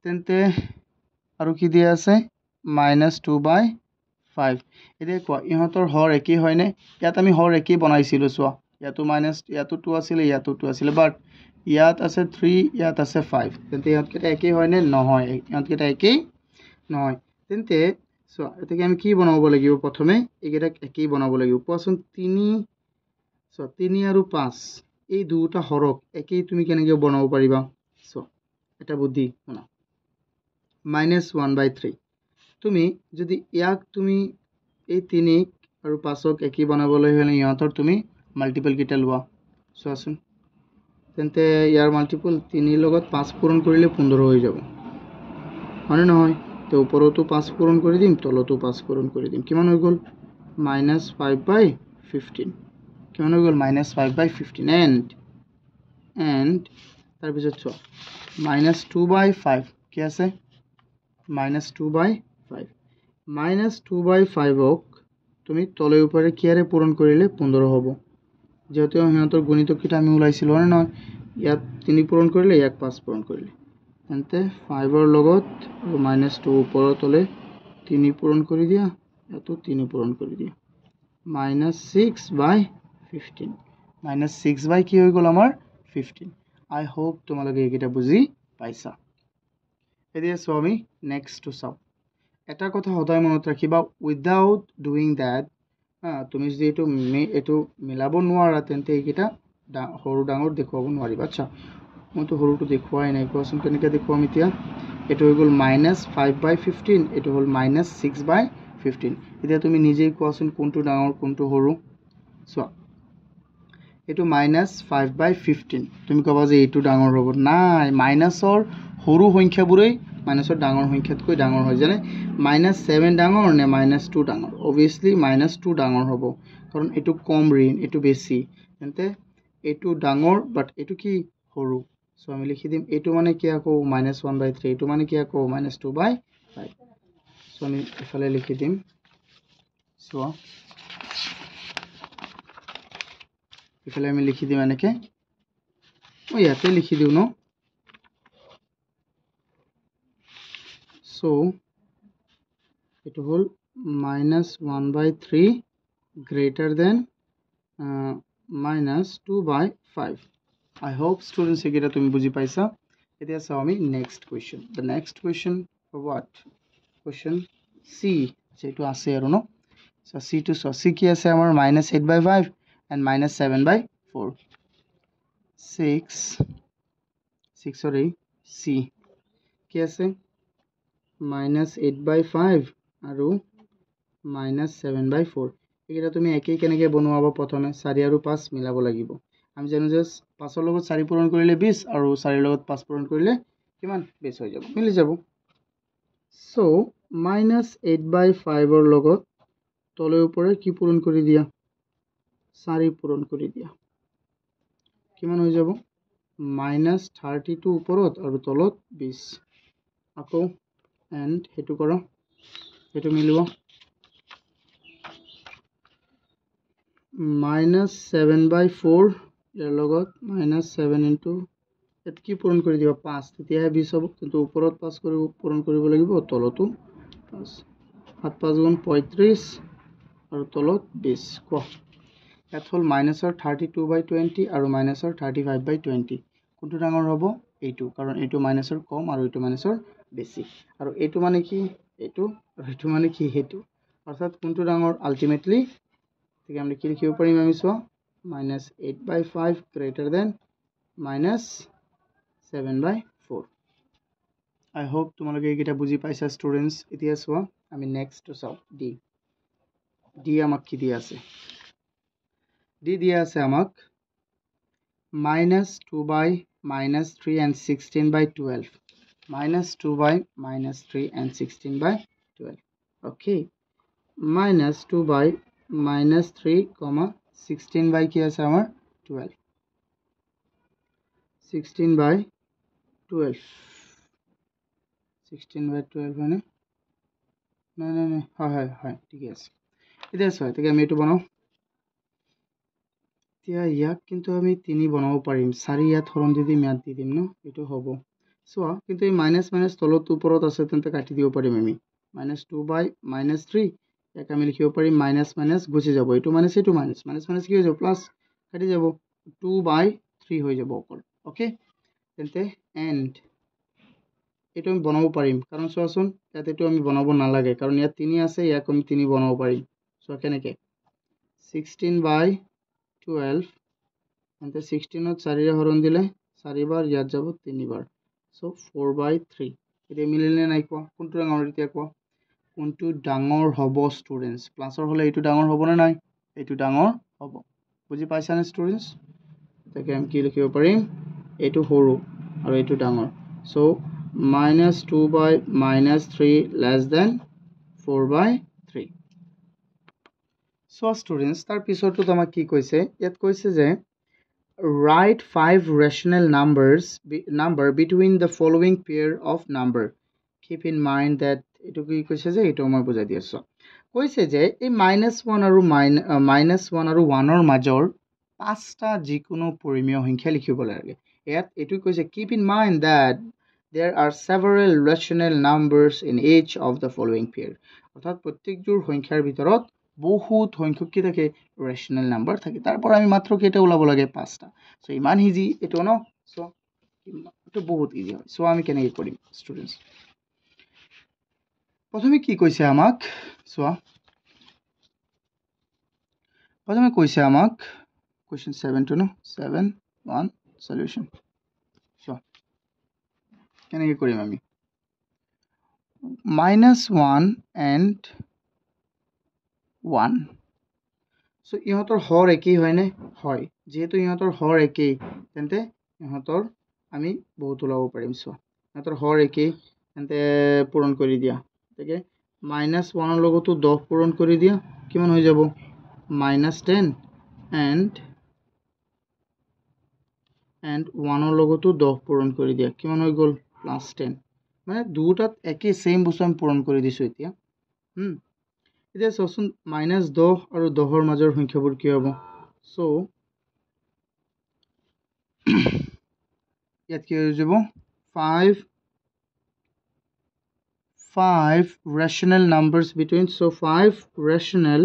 তেন্তে আৰু কি দিয়া আছে -2/5 এতিয়া কোৱা ইহঁতৰ হৰ একেই হয় নে ইয়াত আমি হৰ একেই বনাইছিলো চোৱা ইয়াতো মাইনাস ইয়াতো 2 আছিল ইয়াতো 2 আছিল বাট ইয়াত আছে 3 ইয়াত আছে 5 তেন্তে ইহঁত কেটা একেই হয় নে নহয় ইহঁত কেটা একেই নহয় তেন্তে চোৱা এটাকে আমি কি বনাব লাগিব প্ৰথমে এইকেটা একেই বনাব লাগিব কোৱাচোন 3 চোৱা 3 আৰু 5 এই দুটা হৰক একেই তুমি কেনেকৈ বনাব পাৰিবা চোৱা এটা বুদ্ধি শুনা -1/3 তুমি যদি ইয়াক তুমি এই 3 আৰু 5ক একেই বনাবলৈ হলে ইহঁতৰ তুমি মাল্টিপল কিটা লোৱা চোৱাচোন তেন্তে ইয়াৰ মাল্টিপল 3 লগত 5 পূৰণ কৰিলে 15 হৈ যাব মানে নহয় তো ওপৰতো 5 পূৰণ কৰি দিম তলতো 5 পূৰণ কৰি দিম কিমান হৈ গল -5/15 কিমান হৈ গল -5/15 and তাৰ পিছত চোৱা -2/5 কি আছে -2/5 -2/5ক তুমি তলে উপৰে কিয়াৰে পূৰণ কৰিলে 15 হ'ব যেহেতু ইহঁতৰ গুণিতক কিটা আমি উলাইছিল হয় নহয় ইয়াত 3 পূৰণ কৰিলে ইয়াক 5 পূৰণ কৰিলে তেন্তে 5ৰ লগত আৰু -2 ওপৰৰ তলে 3 পূৰণ কৰি দিয়া ইয়াতো 3 পূৰণ কৰি দিয়া -6/15 -6 কি হৈ গল আমাৰ 15 I hope তোমালোকে এইকেইটা বুজি পাইছা এতিয়া সো আমি নেক্সট টু চাও এটা কথা সদায় মনত ৰাখিবা উইদাউট ডুইং দ্যাট তুমি যদি এটো মিলাব নোৱাৰা তেন্তে এইকেইটা সৰু ডাঙৰ দেখুৱাব নোৱাৰিবা আচ্ছা মইতো সৰুটো দেখুৱাই নাই কোৱাচোন কেনেকৈ দেখুৱাম এতিয়া এটো হৈ গল -5/15 এটো হল -6/15 এতিয়া তুমি নিজেই কোৱাচোন কোনটো ডাঙৰ কোনটো সৰু চোৱা এটো -5/15 তুমি কবা যে এটো ডাঙৰ হ'ব নাই মাইনাসৰ সৰু সংখ্যাবোৰেই মাইনাসৰ ডাঙৰ সংখ্যাতকৈ ডাঙৰ হয় জানে -7 ডাঙৰ নে -2 ডাঙৰ obviously -2 ডাঙৰ হ'ব কাৰণ এটো কম ঋণ এটো বেছি তেন্তে এটো ডাঙৰ বাট এটো কি সৰু সো আমি লিখি দিম এটো মানে কি আকৌ -1/3 এটো মানে কি আকৌ -2/5 সো আমি এফালে লিখি দিম সো এফালে আমি লিখি দিম এনেকে মই ইয়াতে লিখি দিও ন সো এটো হল -1/3 greater than -2/5 I hope students একেটা তুমি বুজি পাইছা এতিয়া চাও আমি next question the next question for what question C যেটো আছে আৰু ন সো C to C কি আছে আমাৰ -8/5 and -7/4 6 sorry C কি আছে -8/5 আৰু -7/4 এইটা তুমি একেই কেনেকৈ বনোৱাবা প্ৰথমে 4 আৰু 5 মিলাব লাগিব আমি জানো যে 5ৰ লগত 4 পূৰণ কৰিলে 20 আৰু 4ৰ লগত 5 পূৰণ কৰিলে কিমান 20 হৈ যাব মিলি যাব সো -8/5 লগত তলে উপরে কি পূরণ করে দিয়া 4 পূরণ করে দিয়া কিমান হৈ যাব -32 উপরত আর তলত 20 আকৌ এন্ড হেতু করো হেতু মিলিব -7/4 ইয়াৰ লগত -7 ইনটু এত কি পূৰণ কৰে দিবা 5 তেতিয়াহে 20 হ'ব কিন্তু উপৰত 5 কৰিব পূৰণ কৰিব লাগিব তলতো 5 7 5 গুণ 35 আৰু তলত 20 কোৱা ইয়াত হল -32/20 আৰু -35/20 কোনটো ডাঙৰ হ'ব এইটো কাৰণ এইটো মাইনাসৰ কম আৰু এইটো মাইনাসৰ বেছি আৰু এইটো মানে কি এইটো আৰু এইটো মানে কি হেতু অৰ্থাৎ কোনটো ডাঙৰ আলটিমেটলি ঠিক আমি কি লিখিব পাৰিম আমি চোৱা -8/5 গ্ৰেটাৰ দেন -7/4 I hope তোমালোকে এইকেইটা বুজি পাইছা স্টুডেন্টস এতিয়া চোৱা আমি নেক্সট চাও ডি আমাক কি দিয়া আছে ডি দিয়া আছে আমাক -2/-3 and 16/12 -2/-3 and 16/12 okay -2/-3, 16 কি আছে আমার 12 16/12 16/12 মানে না না না হয় হয় ঠিক আছে এতিয়া চোৱা এতিয়া আমি এইটো বনাও এতিয়া ইয়াক কিন্তু আমি 3 বনাব পাৰিম 4 ইয়াত হৰণ দি দিম ইয়াত দি দিম ন এইটো হ'ব চোৱা কিন্তু এই মাইনাস মাইনাস তলত ওপৰত আছে তেন্তে কাটি দিব পাৰিম আমি -2/-3 ইয়াক আমি লিখিব পাৰিম মাইনাস মাইনাস গুচি যাব এইটো মাইনাস এইটো মাইনাস মাইনাস মাইনাস কি হৈ যাব প্লাস কাটি যাব 2/3 হৈ যাব অকল ওকে তেন্তে এন্ড এইটো আমি বনাব পাৰিম কাৰণ চোৱাচোন ইয়াত এইটো আমি বনাব নালাগে কাৰণ ইয়াত 3 আছে ইয়াক আমি 3 বনাব পাৰিম চোৱা কেনেকে 16/12 এন্তে 16 ত 4 ৰে হৰণ দিলে 4 বাৰ ইয়াত যাব 3 বাৰ সো 4/3 এতিয়া মিলিলে নাই কোৱা কোনটো ডাঙৰ এতিয়া কোৱা কোনটো ডাঙৰ হ'ব স্টুডেন্টস প্লাসৰ হলে এইটো ডাঙৰ হ'ব না নাই এইটো ডাঙৰ হ'ব বুজি পাইছা না স্টুডেন্টস তাকে আমি কি লিখিব পাৰিম এইটো সৰু আৰু এইটো ডাঙৰ so -2/-3 less than 4/3 so students tar pisotto tamak ki koise yat koise je write 5 rational number between the following pair of number keep in mind that etu ki koise je etu moi bujai di aso koise je ei -1 aru -1 aru 1 or major পাঁচটা যিকোনো পরিমেয় সংখ্যা লিখিব লাগে ইয়াত এটু কৈছে keep in mind that there are several rational numbers in each of the following pair অর্থাৎ প্রত্যেকজোড় সংখ্যার ভিতৰত বহুত সংখ্যক কি থাকে রেশনাল নাম্বার থাকে তারপর আমি মাত্র কেটে ওলাব লাগে পাঁচটা সো ইমান ইজি এটো ন সো এটো বহুত ইজি হয় সো আমি কেনেকৈ কৰিম স্টুডেন্টস প্ৰথমে কি কৈছে আমাক সোয়া প্ৰথমে কৈছে আমাক question 7 to no 7 1 solution so কেনেকৈ কৰিম আমি -1 and 1 so ইহঁতৰ হৰ একেই হয় নে হয় যেহেতু ইহঁতৰ হৰ একেই তেন্তে ইহঁতৰ আমি বহুত ওলাব পাৰিম সো ইহঁতৰ হৰ একেই তেন্তে পূৰণ কৰি দিয়া তাকে -1 ৰ লগতো 10 পূৰণ কৰি দিয়া কিমান হৈ যাব -10 and 1 ৰ লগতো 10 পূৰণ কৰি দিয়া কিমান হৈ গল +10 মানে দুটাত একে সেম বস্তু আমি পূৰণ কৰি দিছো এতিয়া এতিয়া চোন -10 আৰু 10 ৰ মাজৰ সংখ্যাবোৰ কি হ'ব সো ইয়াত কি হৈ যাব 5 rational numbers between so 5 rational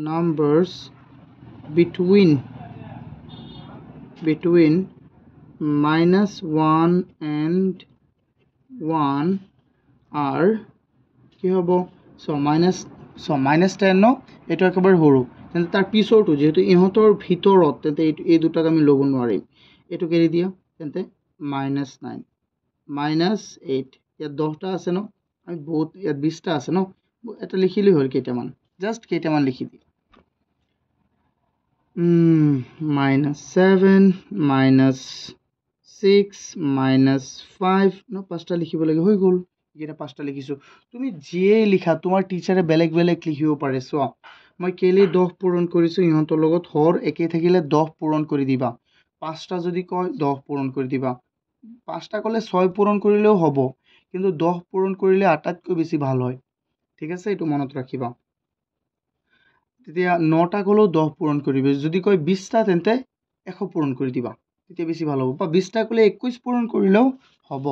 numbers between -1 and 1 are কি হ'ব সো -10 ন এটো একেবাৰে সৰু তেন্তে তাৰ পিছৰটো যেহেতু ইহঁতৰ ভিতৰত তেন্তে এই দুটাক আমি লব নোৱাৰিম এটো কেৰি দিয়া তেন্তে -9 -8 ইয়াত 10টা আছে ন আমি বহুত ইয়াত 20টা আছে ন এটা লিখিলি হ'ল কেইটামান জাস্ট কেইটামান লিখি দিয়া -7 -6 -5 ন 5টা লিখিব লাগে হৈ গ'ল এইকেইটা 5টা লিখিছোঁ তুমি যিয়ে লিখা তোমাৰ টিচাৰে বেলেগ বেলেগ লিখিব পাৰে চোৱা মই কেলে 10 পূৰণ কৰিছোঁ ইহঁতৰ লগত হৰ একে থাকিলে 10 পূৰণ কৰি দিবা 5টা যদি কয় 10 পূৰণ কৰি দিবা 5টা ক'লে 6 পূৰণ কৰিলেও হ'ব কিন্তু 10 পূৰণ কৰিলে আটাইতকৈ বেছি ভাল হয় ঠিক আছে এইটো মনত ৰাখিবা তেতিয়া 9টা ক'লেও 10 পূৰণ কৰিবি যদি কয় 20টা তেন্তে 100 পূৰণ কৰি দিবা তেতিয়া বেছি ভাল হ'ব বা 20টা ক'লে 21 পূৰণ কৰিলেও হ'ব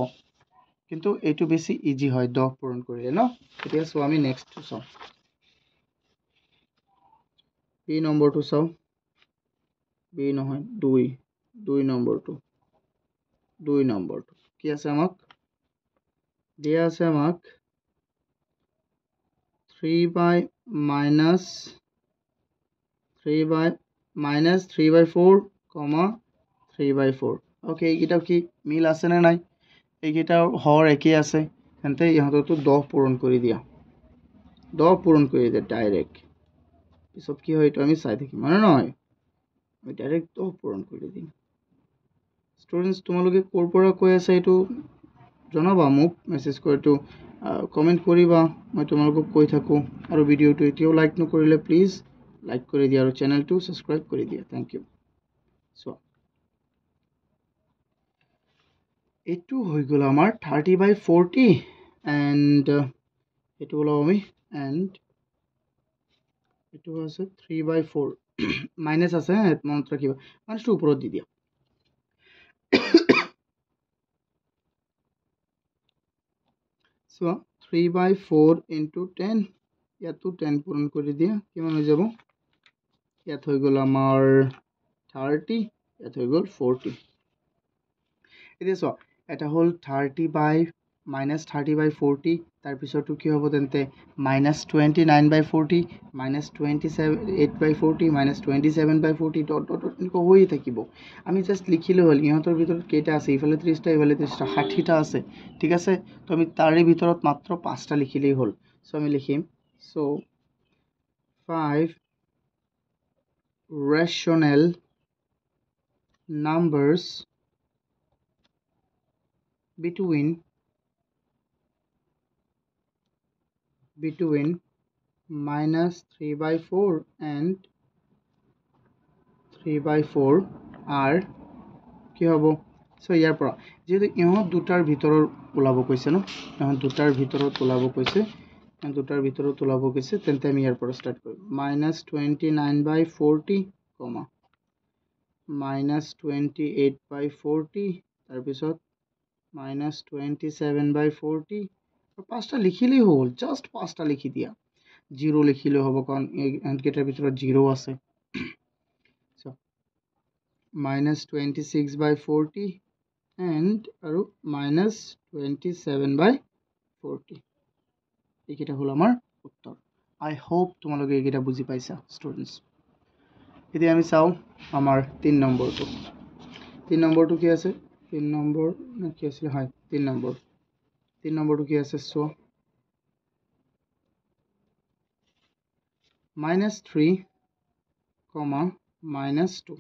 কিন্তু এইটো বেছি ইজি হয় 10 পূৰণ কৰিলে ন এতিয়া সো আমি নেক্সটটো চাওঁ বি নম্বৰটো চাওঁ বি নহয় 2 নম্বৰটো কি আছে আমাক দিয়া আছে আমাক 3 by minus 3/4 comma 3/4 ওকে এইকেইটা কি মিল আছে নে নাই এইকেইটাৰ হৰ একেই আছে তেন্তে ইহঁততো 10 পূৰণ কৰি দিয়া 10 পূৰণ কৰি দিয়া ডাইৰেক্ট পিছত কি হয় এইটো আমি চাই থাকিম মানে নহয় আমি ডাইৰেক্ট 10 পূৰণ কৰি দিম ষ্টুডেণ্টছ তোমালোকে ক'ৰ পৰা কৈ আছে এইটো জনাবা মোক মেছেজ কৰি এইটো কমেণ্ট কৰিবা মই তোমালোকক কৈ থাকোঁ আৰু ভিডিঅ'টো এতিয়াও লাইক নকৰিলে প্লিজ লাইক কৰি দিয়া আৰু চেনেলটো ছাবস্ক্ৰাইব কৰি দিয়া থেংক ইউ চ' এইটো হৈ গ'ল আমাৰ 30/40 এণ্ড এইটো ওলাও আমি এণ্ড এইটো আছে 3/4 মাইনাছ আছে মনত ৰাখিবা মাইনাছটো ওপৰত দি দিয়া চোৱা 3/4 into 10 ইয়াতো 10 পূৰণ কৰি দিয়া কিমান হৈ যাব ইয়াত হৈ গ'ল আমাৰ 30 ইয়াত হৈ গ'ল 40 এতিয়া চোৱা এটা হ'ল 30/40 তাৰপিছতো কি হ'ব তেন্তে -29/40 -28/40 -27/40 ডট ডট এনেকুৱা হৈয়ে থাকিব আমি জাষ্ট লিখিলে হ'ল ইহঁতৰ ভিতৰত কেইটা আছে ইফালে 30টা ইফালে 30টা 60টা আছে ঠিক আছে তো আমি তাৰে ভিতৰত মাত্ৰ 5টা লিখিলেই হ'ল চ' আমি লিখিম চ' 5 rational numbers between -3/4 and 3/4 are কি হ'ব সো ইয়াৰ পৰা যেহেতু ইহঁত দুটাৰ ভিতৰৰ ওলাব কৈছে ন ইহঁত দুটাৰ ভিতৰত ওলাব কৈছে তেন্তে আমি ইয়াৰ পৰা ষ্টাৰ্ট কৰিম -29/40 কমা -28/40 তাৰপিছত -27/40 5টা লিখিলেই হ'ল জাষ্ট 5টা লিখি দিয়া 0 লিখিলেও হ'ব কাৰণ ইহঁতকেইটাৰ ভিতৰত 0 আছে -26/40 and আৰু -27/40 এইকেইটা হ'ল আমাৰ উত্তৰ আই হোপ তোমালোকে এইকেইটা বুজি পাইছা ষ্টুডেণ্টছ এতিয়া আমি চাওঁ আমাৰ 3 নম্বৰটো কি আছে 3 নম্বৰ কি আছিলে হয় 3 নম্বৰটো কি আছে চোৱা -3, -2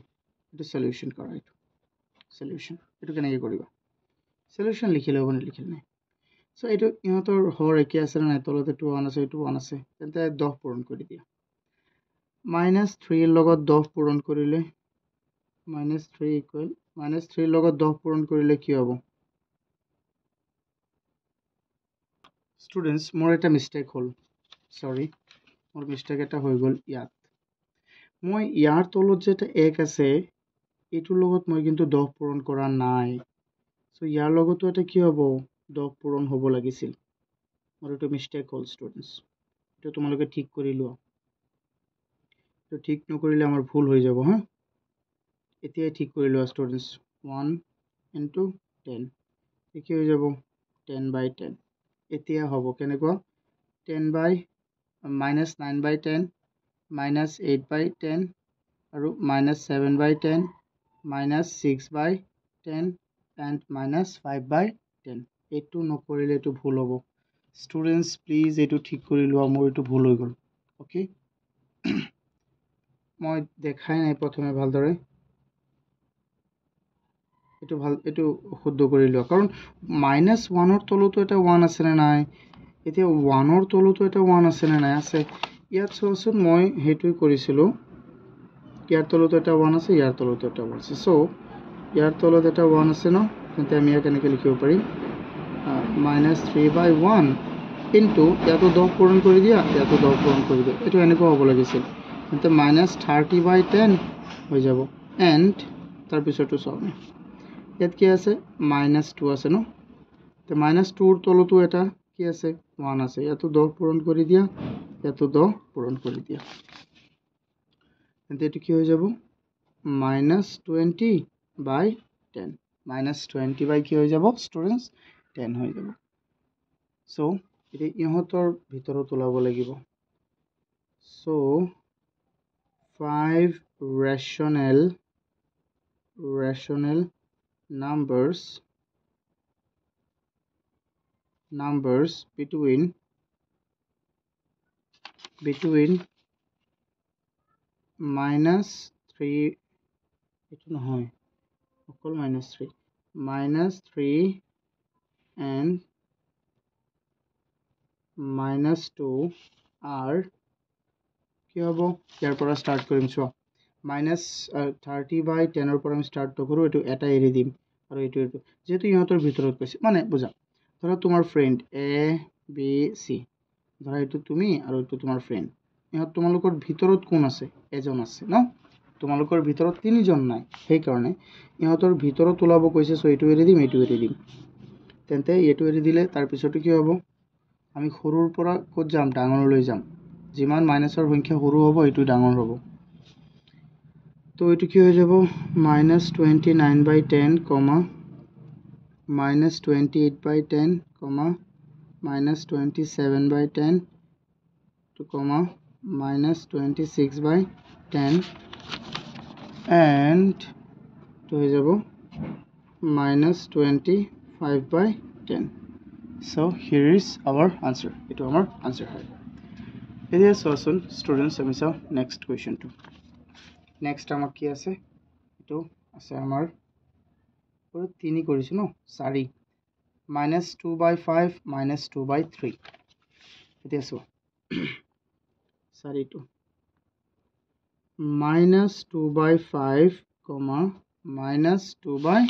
এইটো সলিউশন কৰা এইটো সলিউশন এইটো কেনেকৈ কৰিবা সলিউশন লিখিলে হ'ব নিলিখিলে নাই চ' এইটো ইহঁতৰ হৰ একে আছে নাই তলতে 2 1 আছে এইটো 1 আছে তেন্তে 10 পূৰণ কৰি দিয়া -3 লগত 10 পূৰণ কৰিলে -3 ইকুৱেল -3 লগত 10 পূৰণ কৰিলে কি হ'ব ষ্টুডেণ্টছ মোৰ এটা মিষ্টেক হ'ল সৰি মোৰ মিষ্টেক এটা হৈ গ'ল ইয়াত মই ইয়াৰ তলত যে এটা 1 আছে এইটোৰ লগত মই কিন্তু 10 পূৰণ কৰা নাই চ' ইয়াৰ লগতো এটা কি হ'ব 10 পূৰণ হ'ব লাগিছিল মোৰ এইটো মিষ্টেক হ'ল ষ্টুডেণ্টছ এইটো তোমালোকে ঠিক কৰি লোৱা এইটো ঠিক নকৰিলে আমাৰ ভুল হৈ যাব হা এতিয়াই ঠিক কৰি লোৱা ষ্টুডেণ্টছ 1 into 10 কি হৈ যাব 10/10 এতিয়া হ'ব কেনেকুৱা 9/10 -8/10 আৰু -7/10 -6/10 and -5/10 এইটো নকৰিলে এইটো ভুল হ'ব ষ্টুডেণ্টছ প্লিজ এইটো ঠিক কৰি লোৱা মোৰ এইটো ভুল হৈ গ'ল অ'কে মই দেখাই নাই প্ৰথমে ভালদৰে এইটো শুদ্ধ কৰি লোৱা কাৰণ -1ৰ তলতো এটা 1 আছে নে নাই এতিয়া 1ৰ তলতো এটা 1 আছে নে নাই আছে ইয়াত চোৱাচোন মই হেইটোই কৰিছিলো ইয়াৰ তলতো এটা 1 আছে ইয়াৰ তলতো এটা 1 আছে সো ইয়াৰ তলত এটা 1 আছে ন তেন্তে আমি ইয়াক কেনেকৈ লিখিব পাৰিম -3/1 কিন্তু ইয়াতো 10 পূৰণ কৰি দিয়া ইয়াতো 10 পূৰণ কৰি দিয়া এটো এনেকুৱা হ'ব লাগিছিল তেন্তে -30/10 হৈ যাব এন্ড তাৰ পিছতো চাও ইয়াত কি আছে -2 আছে ন তে -2ৰ তলতো এটা কি আছে 1 আছে ইয়াতো 10 পূৰণ কৰি দিয়া ইয়াতো 10 পূৰণ কৰি দিয়া তেন্তে এটো কি হৈ যাব -20/10 -20 কি হৈ যাব স্টুডেন্টস 10 হৈ যাব সো এটা ইহতৰ ভিতৰত ওলাব লাগিব সো 5 rational numbers between -3 এটো নহয় অকল -3 and -2 are কি হ'ব ইয়াৰ পৰা স্টাৰ্ট কৰিম চোৱা -30/10 ৰ পৰা আমি স্টাৰ্ট কৰো এটো এটা এৰি দিম আৰু এটো যেহেতু ইহতৰ ভিতৰত কৈছে মানে বুজা ধৰা তোমাৰ ফ্ৰেন্ড A B C ধৰা এটো তুমি আৰু এটো তোমাৰ ফ্ৰেন্ড ইহত তোমালোকৰ ভিতৰত কোন আছে এজন আছে ন তোমালোকৰ ভিতৰত তিনিজন নাই সেই কাৰণে ইহতৰ ভিতৰত ওলাব কৈছে সো এটো এৰি দিম তেন্তে এটো এৰি দিলে তাৰ পিছটো কি হ'ব আমি সৰুৰ পৰা ক'ত যাম ডাঙৰলৈ যাম যিমান মাইনাসৰ সংখ্যা সৰু হ'ব এটো ডাঙৰ হ'ব তো এটো কি হৈ যাব -29/10, -28/10, -27/10 to -26/10 and to হৈ যাব -25/10 so here is our answer eto amar answer hai এতিয়া চোৱাচোন স্টুডেন্টস আমি চাও নেক্সট কোৱেশ্চনটো নেক্সট আমাক কি আছে এটো আছে আমাৰ পুৰো 3 কৰিছো ন 4 -2/5 -2/3 এতিয়া চোৱা 4 -2/5, -2/3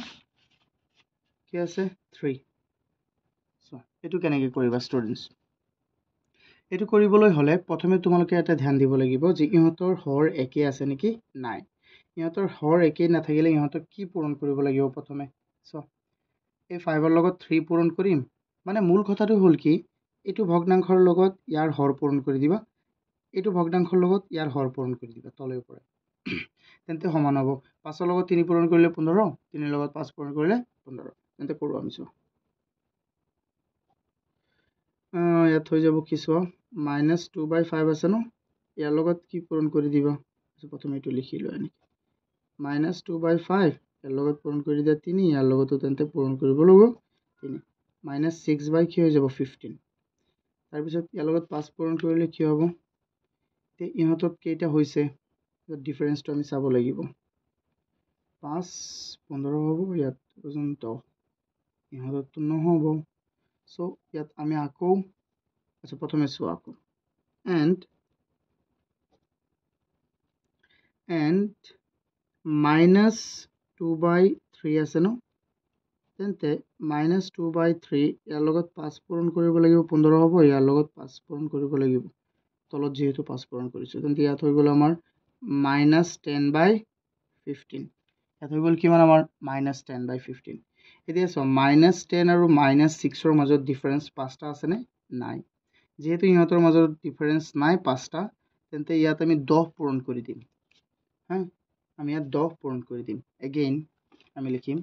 কি আছে 3 সো এটো কেনেকৈ কৰিবা স্টুডেন্টস এটো কৰিবলৈ হলে প্ৰথমে তোমালোকে এটা ধ্যান দিব লাগিব যে ইহতৰ হৰ একে আছে নেকি নাই ইহতৰ হৰ একে নাথাকিলে ইহতক কি পূৰণ কৰিব লাগিব প্ৰথমে সো এই 5 ৰ লগত 3 পূৰণ কৰিম মানে মূল কথাটো হল কি এটো ভগ্নাংশৰ লগত ইয়াৰ হৰ পূৰণ কৰি দিবা এটো ভগ্নাংশৰ লগত ইয়াৰ হৰ পূৰণ কৰি দিবা তলৰ পৰা তেন্তে সমান হ'ব 5 ৰ লগত 3 পূৰণ কৰিলে 15 3 ৰ লগত 5 পূৰণ কৰিলে 15 তেন্তে কৰো আমি চোৱা ইয়াত হৈ যাব কি চোৱা -2/5 আছে ন ইয়াৰ লগত কি পূৰণ কৰি দিবা প্ৰথমে এটো লিখি লও এনেকৈ -2/5 ইয়াৰ লগত পূৰণ কৰি দিয়া 3 ইয়াৰ লগতো তেন্তে পূৰণ কৰিব লাগিব 3 -6 কি হৈ যাব 15 তাৰ পিছত ইয়াৰ লগত 5 পূৰণ কৰিলে কি হ'ব তে ইহতত কেইটা হৈছে ডিফাৰেন্সটো আমি চাব লাগিব 5 15 হ'ব ইয়াত পৰ্যন্ত ইহততো নহব সো ইয়াত আমি আকৌ আচ্ছা প্ৰথমে চোৱা আকৌ and -2/3 আছে ন তেন্তে -2/3 ইয়াৰ লগত 5 পূৰণ কৰিব লাগিব 15 হ'ব ইয়াৰ লগত 5 পূৰণ কৰিব লাগিব তলত যেহেতু 5 পূৰণ কৰিছো তেন্তে ইয়াত হৈ গ'ল আমাৰ -10/15 ইয়াত হৈ গ'ল কিমান আমাৰ -10/15 এতিয়া চোৱা -10 আৰু -6 ৰ মাজত ডিফাৰেন্স 5টা আছে নে নাই যেহেতু ইহতৰ মাজত ডিফাৰেন্স নাই 5টা তেন্তে ইয়াত আমি 10 পূৰণ কৰি দিম হ্যাঁ আমি ইয়াত 10 পূৰণ কৰি দিম এগেইন আমি লিখিম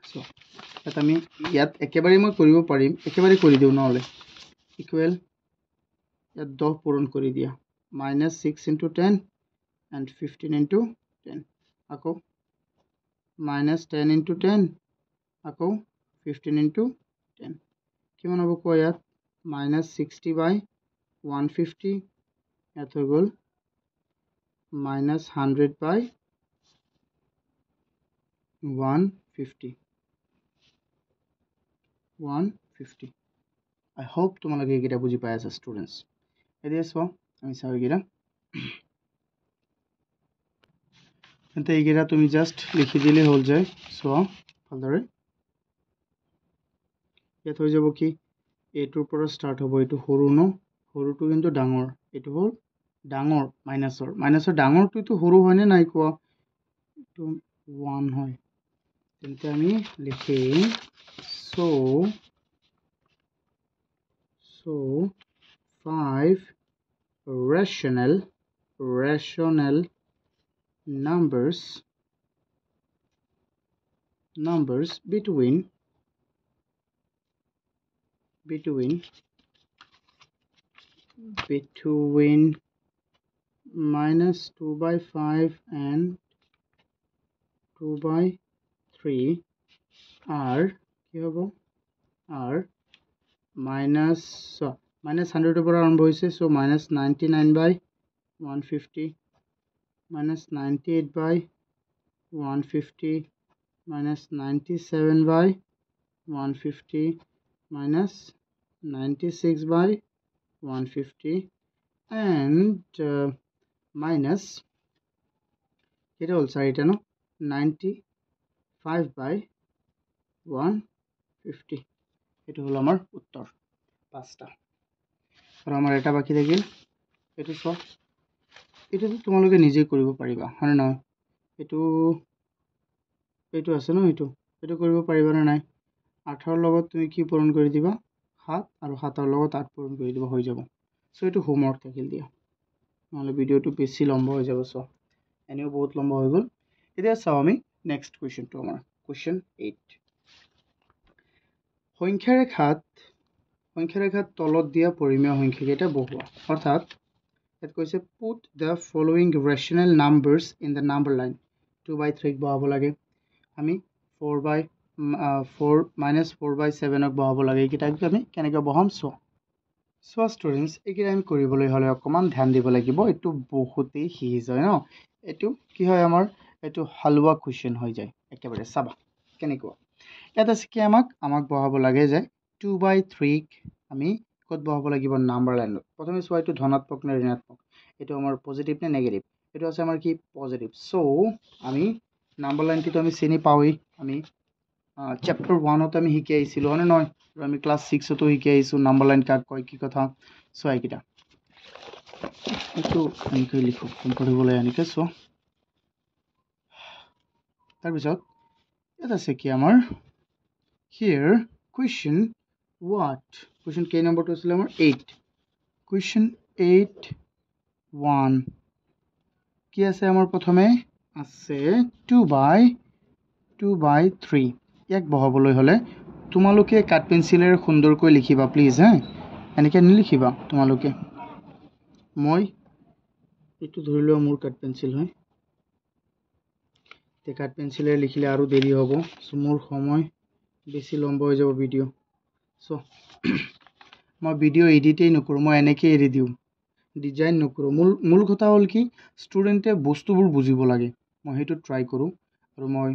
সো ইয়াত আমি ইয়াত একেবাৰে মই কৰিব পাৰিম একেবাৰে কৰি দিও নহলে ইকুৱেল ইয়াত 10 পূৰণ কৰি দিয়া -6 * 10 and 15 * 10 আকৌ -10 * 10 আকৌ 15 * 10 কিমান হ'ব কোৱা ইয়াত -60/150 ইয়াত হৈ গ'ল -100/150 150 I hope তোমালোকে এইকেইটা বুজি পাই আছা ষ্টুডেণ্টছ এতিয়া চোৱা আমি চাওঁ এইকেইটা তেন্তে এইকেইটা তুমি জাষ্ট লিখি দিলেই হ'ল যায় চোৱা ভালদৰে ইয়াত হৈ যাব কি এইটোৰ পৰা ষ্টাৰ্ট হ'ব এইটো সৰু ন সৰুটো কিন্তু ডাঙৰ এইটো হ'ল ডাঙৰ মাইনাছৰ ডাঙৰটো এইটো সৰু হয়নে নাই কোৱা এইটো 1 হয় তেন্তে আমি লিখিম so 5 rational numbers between -2/5 and 2/3 are কি হ'ব are -100 পৰা আৰম্ভ হৈছে so -99/150 -98/150 -97/150 -96/150 and minus এটা হ'ল 4টা ন 95/150 এটা হলো আমার উত্তর 5টা আর আমার এটা বাকি থাকিল এটো সব এটা তো তোমালোকে নিজে কৰিব পাৰিবা হয় না এটো আছে ন এটো কৰিব পাৰিবা না নাই 8 লগত তুমি কি পূৰণ কৰি দিবা 7 আৰু 7 লগত 8 পূৰণ কৰি দিবা হৈ যাব সো এটো হোমৱৰ্ক থাকিল দিয়া নহলে ভিডিওটো বেছি লম্বা হৈ যাব সো এনেও বহুত লম্বা হৈ গল এতিয়া চাও আমি নেক্সট কোৱেশ্চনটো আমাৰ কোৱেশ্চন 8 সংখ্যা ৰেখাত তলত দিয়া পৰিমেয় সংখ্যা কেইটা বহুৱা অৰ্থাৎ এত কৈছে put the following rational numbers in the number line 2/3 বহাব লাগে আমি 4/4 -4/7 ক বহাব লাগে এইকেইটা আমি কেনেকৈ বহাম সো স্টুডেন্টস এইকেইটা আমি কৰিবলৈ হলে অকমান ধ্যান দিব লাগিব এটো বহুতেই সহজ হয় ন এটো কি হয় আমাৰ এটো হালৱা কোৱেশ্চন হৈ যায় একেবাৰে চাবা কেনেকৈ এটা আছে কি আমাক বহাব লাগে যে 2/3 আমি কত বহাব লাগিব নাম্বাৰ লাইনত প্ৰথমে সোৱা এটো ধনাত্মক নে ঋণাত্মক এটো আমাৰ পজিটিভ নে নেগেটিভ এটো আছে আমাৰ কি পজিটিভ সো আমি নাম্বাৰ লাইনটো আমি চিনি পাওই আমি চ্যাপ্টার 1 ত আমি শিকি আইছিলো হয় নহয় আমি ক্লাস 6 তো শিকি আইছো নাম্বাৰ লাইন কাক কয় কি কথা সো এইকিটা এটো আমি লিখো কম্পাৰিবলে আনিকে সো তাৰ পিছত এটা আছে কি আমাৰ here question কেই নম্বৰটো আছিল আমাৰ 8 question 8 1 কি আছে আমাৰ প্ৰথমে আছে 2/3 ইয়াক বহাবলৈ হলে তোমালোকে কাট পেন্সিলেৰে সুন্দৰকৈ লিখিবা প্লিজ এনেকৈ নিলিখিবা তোমালোকে মই এটো ধৰিলো মোৰ কাট পেন্সিল হয় তে কাট পেন্সিলেৰে লিখিলে আৰু দেৰি হ'ব সো মোৰ সময় বেছি লম্বা হৈ যাব ভিডিও সো মই ভিডিও এডিটেই নকৰো মই এনেকৈ এৰি দিও ডিজাইন নকৰো মূল কথা হ'ল কি ষ্টুডেন্টে বস্তুবোৰ বুজিব লাগে মই হেতু ট্ৰাই কৰো আৰু মই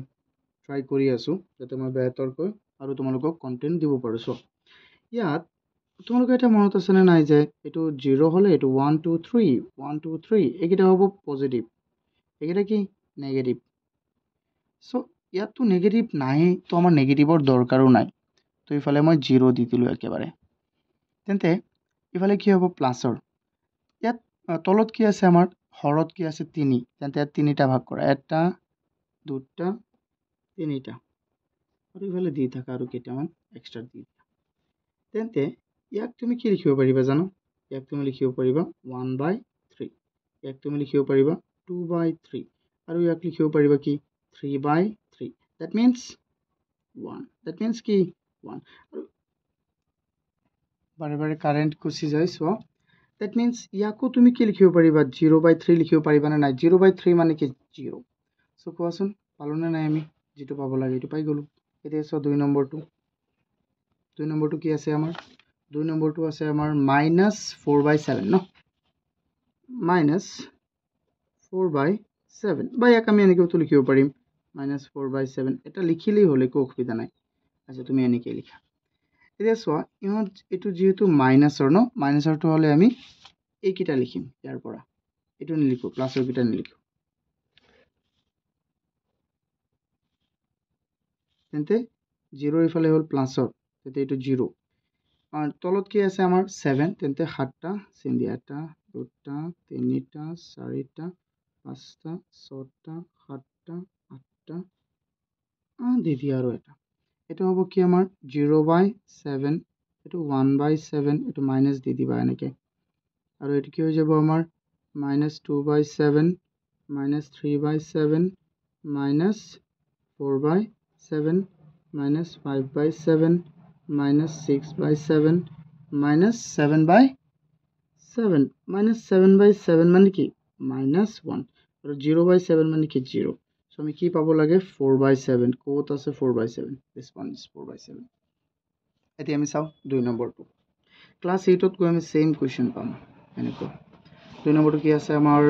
ট্ৰাই কৰি আছো যাতে মই বেহতৰকৈ আৰু তোমালোকক কন্টেন্ট দিব পাৰো সো ইয়াত তোমালোকে এটা মনত আছে না নাই যে এটো 0 হলে এটো 1 2 3 1 2 3 এইকেইটা হ'ব পজিটিভ এইকেইটা কি নেগেটিভ সো ইয়াত তো নেগেটিভ নাই তো আমাৰ নেগেটিভৰ দৰকাৰো নাই তো ইফালে মই 0 দি দিলো একেবাৰে তেন্তে ইফালে কি হ'ব প্লাসৰ ইয়াত তলত কি আছে আমাৰ হৰত কি আছে 3 তেন্তে ইয়াত 3টা ভাগ কৰা 1টা 2টা 3টা আৰু ইফালে দি থাকা আৰু কেইটামান এক্সট্ৰা দি তেন্তে ইয়াক তুমি কি লিখিব পাৰিবা জানো ইয়াক তুমি লিখিব পাৰিবা 1/3 ইয়াক তুমি লিখিব পাৰিবা 2/3 আৰু ইয়াক লিখিব পাৰিবা কি 3/3 that means 1 কি 1 আৰু বাৰে বাৰে কাৰেন্ট গুচি যায় সো that means ইয়াকো তুমি কি লিখিব পাৰিবা 0/3 লিখিব পাৰিবা না নাই 0/3 মানে কি 0 সো কোৱাচোন পালোনে নাই আমি যেটো পাব লাগে এটো পাই গলো এতিয়া সো 2 নম্বৰটো কি আছে আমাৰ 2 নম্বৰটো আছে আমাৰ -4/7 ন মাইনাছ 4/7 বা ইয়াক আমি এনেকৈও লিখিব পাৰিম -4/7 এটা লিখিলেই হ'ল একো অসুবিধা নাই আচ্ছা তুমি এনেকৈ লিখা এতিয়া চোৱা ইহঁত এইটো যিহেতু মাইনাছৰ ন মাইনাছৰটো হ'লে আমি এইকেইটা লিখিম ইয়াৰ পৰা এইটো নিলিখো প্লাছৰ কেইটা নিলিখো তেন্তে 0 ইফালে হ'ল প্লাছৰ তেন্তে এইটো 0 তলত কি আছে আমাৰ 7 তেন্তে 7টা চিন দিয়া 1 2 3টা 4টা 5টা 6টা 7টা 8টা দি দিয়া আৰু এটা এইটো হ'ব কি আমাৰ 0/7 এইটো 1/7 এইটো মাইনাছ দি দিবা এনেকৈ আৰু এইটো কি হৈ যাব আমাৰ -2/7 -3/7 -4/7 -5/7 -6/7 -7/7 -7/7 মানে কি -1 আৰু 0/7 মানে কি 0 সো আমি কি পাব লাগে 4/7 ক'ত আছে 4/7 this one is 4/7 এতিয়া আমি চাও 2 নম্বৰটো ক্লাস 8 ত গৈ আমি সেম কোৱেশ্চন পাম এনেকৈ 2 নম্বৰটো কি আছে আমাৰ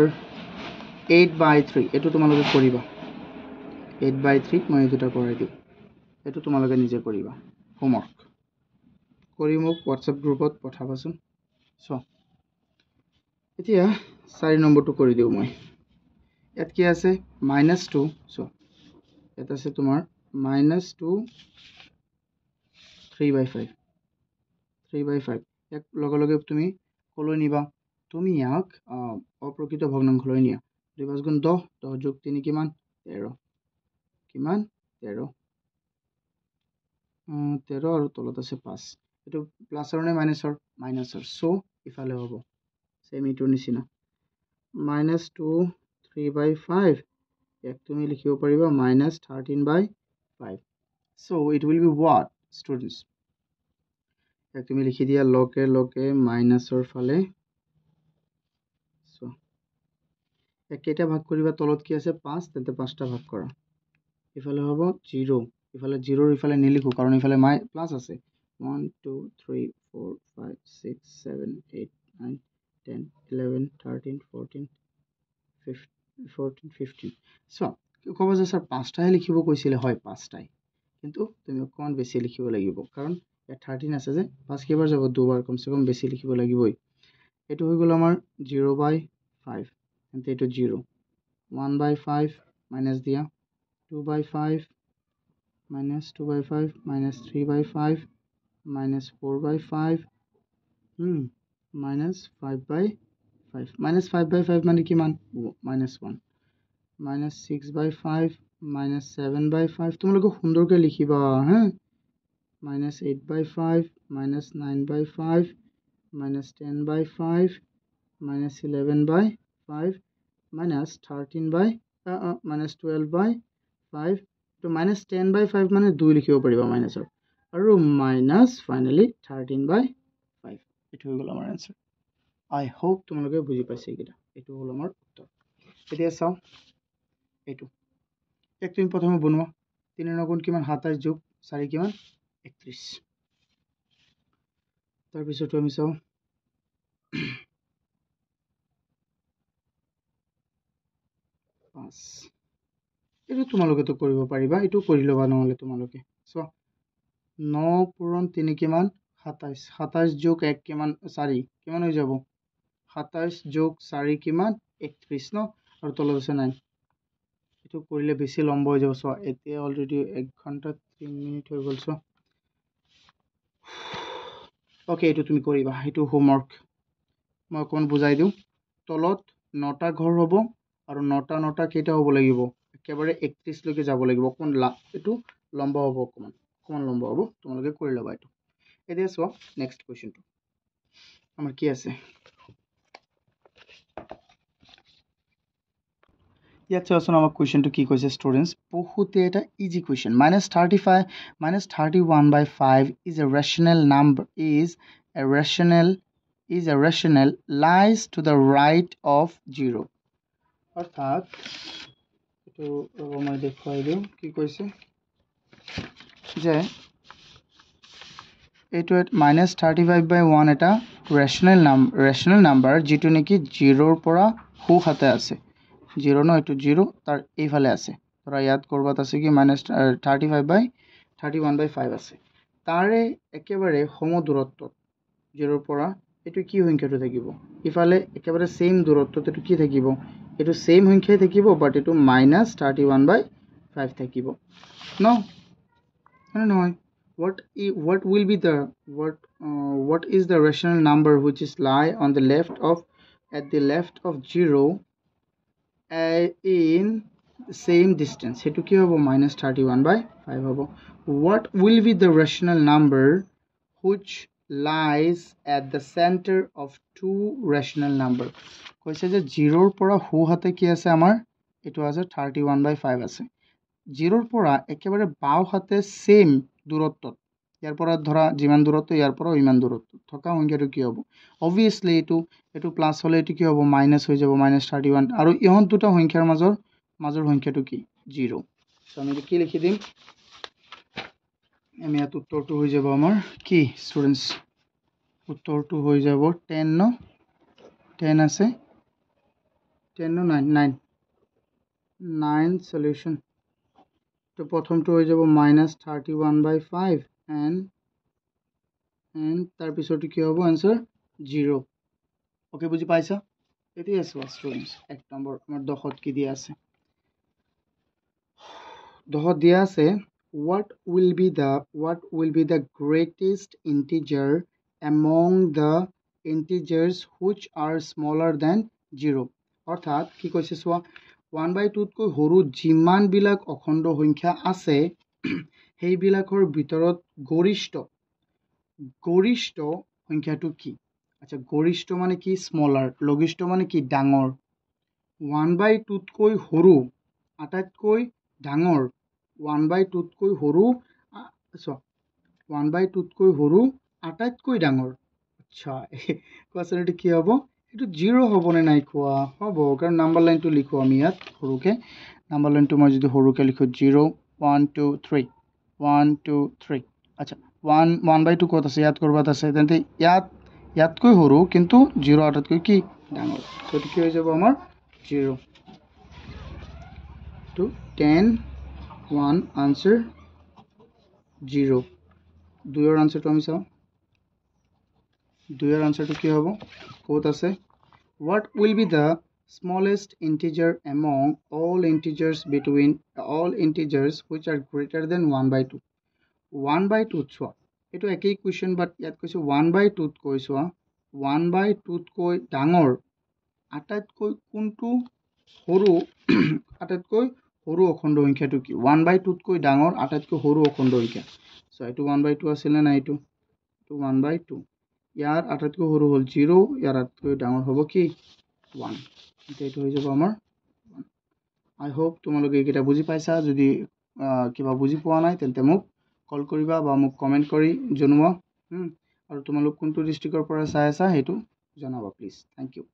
8/3 এটো তোমালোকে কৰিবা 8/3 মই দুটা কৰাই দিম এটো তোমালোকে নিজে কৰিবা হোমৱৰ্ক কৰি মোক WhatsApp গ্ৰুপত পঠাবাচোন সো এতিয়া 4 নম্বৰটো কৰি দিও মই ইয়াত কি আছে -2 সো এটা আছে তোমাৰ -2 3/5 3/5 এক লগে লগে তুমি কলৈ নিবা তুমি ইয়াক অপ্ৰকৃত ভগ্নাংশলৈ নিয়া 2 5 গুণ 10 10 যোগ 3 কিমান 13 কিমান 13 13 আৰু তলত আছে 5 এটো প্লাছৰ নে মাইনাছৰ মাইনাছৰ সো ইফালে হ'ব সেম ইটোৰ নিচিনা -2 3/5 ইয়াক তুমি লিখিব পাৰিবা -13/5 so it will be what students ইয়াক তুমি লিখি দিয়া লগে লগে মাইনাছৰ ফালে সো এক কেইটা ভাগ কৰিবা তলত কি আছে 5 তেন্তে 5টা ভাগ কৰা ইফালে হ'ব 0 ইফালে 0 ইফালে নিলিখো কাৰণ ইফালে প্লাস আছে 1 2 3 4 5 6 7 8 9 10 11 13 14 15 সো ক'ব যে স্যার 5টাই লিখিব কৈছিলে হয় 5টাই কিন্তু তুমি অকমান বেছি লিখিব লাগিব কাৰণ ইয়াত 13 আছে যে 5 কেইবাৰ যাব দুবাৰ কমসে কম বেছি লিখিব লাগিবই এটো হৈ গ'ল আমাৰ 0/5 তেন্তে এটো 0 1/5 মাইনাস দিয়া 2/5 -2/5 -3/5 -4/5 -5/5 -5/5 মানে কিমান -1 -6/5 -7/5 তোমালোকে সুন্দৰকৈ লিখিবা হা -8/5 -9/5 -10/5 -11/5 -12/5 তো -10/5 মানে 2 লিখিব পাৰিবা মাইনাছৰ আৰু মাইনাস ফাইনালি 13/5 এটো হৈ গ'ল আমাৰ आंसर আই হোপ তোমালোকে বুজি পাইছে কিটা এটো হল আমাৰ উত্তৰ এতিয়া চাও এটো এক তুমি প্ৰথমে বনোৱা 3 ৰ গুণ কিমান 27 যোগ 4 কিমান 31 তাৰ পিছত আমি চাও এটো তোমালোকে তো কৰিব পাৰিবা এটো কৰি লবা নহলে তোমালোকে সো 9 পূৰণ 3 কিমান 27 27 যোগ 1 কিমান 4 কিমান হৈ যাব 27 যোগ 4 কিমান 31 ন আৰু তলত আছে 9 এটো কৰিলে বেছি লম্বা হৈ যাব সো এতিয়া অলৰেডি 1 ঘন্টা 3 মিনিট হৈ গ'ল সো ওকে এটো তুমি কৰিবা এটো হোমৱৰ্ক মই কোন বুজাই দিও তলত 9টা ঘৰ হ'ব আৰু 9টা কেইটা হ'ব লাগিব একেবাৰে 31 লৈকে যাব লাগিব কোন এটো লম্বা হ'ব কোন লম্বা হ'ব তোমালোকে কৰি লবা এটো এতিয়া চোৱা নেক্সট কোৱেশ্চনটো আমাৰ কি আছে ইয়াত চোৱাচোন আমাৰ কোৱেশ্চনটো কি কৈছে ষ্টুডেন্টস বহুতে এটা easy question -35 -31/5 is a rational number is a rational lies to the right of 0 অর্থাৎ এটো মই দেখাই দিও কি কৈছে যে এইটো -35/1 এটা ৰেচনেল নাম্বাৰ যেটো নেকি 0 পৰা হু হাতে আছে 0 ন এটো 0 তাৰ এইফালে আছে ধৰা ইয়াত কৰবাত আছে কি -31/5 আছে তাৰে একেবাৰে সমদূৰত্ব 0 পৰা এটো কি সংখ্যাটো থাকিব ইফালে একেবাৰে সেম দূৰত্বত এটো কি থাকিব এটো সেম সংখ্যাই থাকিব বাট এটো -31/5 থাকিব no নহয় what will be the what is the rational number which is lie on the left of at the left of 0 in same distance hetu ki hobo -31/5 hobo what will be the rational number which lies at the center of two rational number koise je 0 r pora hu hate ki ase amar etu ase 31/5 ase 0 r pora ekebare বাও হাতে সেম দূরত্ব ইয়ার পর ধরা জিমান দূরত্ব ইয়ার পর ইমান দূরত্ব থকা সংখ্যাটো কি হ'ব obviously এটো প্লাস হলে এটো কি হ'ব মাইনাস হৈ যাব -31 আৰু ইহন দুটা সংখ্যাৰ মাজৰ সংখ্যাটো কি 0 সো আমি কি লিখি দিম আমি ইয়াত উত্তৰটো হৈ যাব আমাৰ কি স্টুডেন্টস উত্তৰটো হৈ যাব 10 ন 10 আছে 10 ন 9 সলিউশন তো প্রথমটো হৈ যাব -31/5 and তার পিছৰটো কি হ'ব आंसर 0 ওকে বুজি পাইছা এটি আছে স্টুডেন্টস এক নম্বৰ আমাৰ দহত কি দিয়া আছে দহত দিয়া আছে what will be the greatest integer among the integers which are smaller than 0 অর্থাৎ কি কৈছে সোৱা 1/2 তকৈ সৰু যিমান বিলাক অখণ্ড সংখ্যা আছে সেই বিলাকৰ ভিতৰত গৰিষ্ঠ সংখ্যাটো কি আচ্ছা গৰিষ্ঠ মানে কি স্মলাৰ লঘিষ্ঠ মানে কি ডাঙৰ 1/2 তকৈ সৰু আটাইতকৈ ডাঙৰ 1/2 তকৈ সৰু 1/2 তকৈ সৰু আটাইতকৈ ডাঙৰ আচ্ছা কোৱেশ্চনটো কি হ'ব এটো 0 হ'ব নে নাই কোৱা হ'ব কাৰণ নাম্বাৰ লাইনটো লিখো আমি ইয়াত সৰুকে নাম্বাৰ লাইনটো মই যদি সৰুকে লিখো 0 1 2 3 1 2 3 আচ্ছা 1/2 কত আছে ইয়াত কৰবাত আছে তেন্তে ইয়াতকৈ সৰু কিন্তু 0 আটাইতকৈ কি ডাঙৰ তো কি হৈ যাব আমাৰ 0 to 10 1 answer 0 দুইৰ আনসাৰটো আমি চাও দুইৰ আনসারটো কি হ'ব কত আছে what will be the smallest integer among all integers which are greater than 1/2 1/2 চোৱা এটো একই কোৱেশ্চন বাট ইয়াত কৈছো 1/2 কৈ চোৱা 1/2 কৈ ডাঙৰ আটাইতকৈ কোনটো সৰু আটাইতকৈ সৰু অখণ্ড সংখ্যাটো কি 1/2 কৈ ডাঙৰ আটাইতকৈ সৰু অখণ্ড সংখ্যা সো এটো 1/2 আছিল না এটো 1/2 ইয়াৰ আটাইতকৈ সৰু হল 0 ইয়াৰ আটাইতকৈ ডাঙৰ হ'ব কি 1 এটো হৈ যাব আমাৰ আই হোপ তোমালোকে এটা বুজি পাইছা যদি কিবা বুজি পোৱা নাই তেন্তে মোক কল কৰিবা বা মোক কমেন্ট কৰি জনোৱা আৰু তোমালোক কোনটো ডিস্ট্ৰিক্টৰ পৰা চাই আছা হেতু জনাবা প্লিজ থ্যাংক ইউ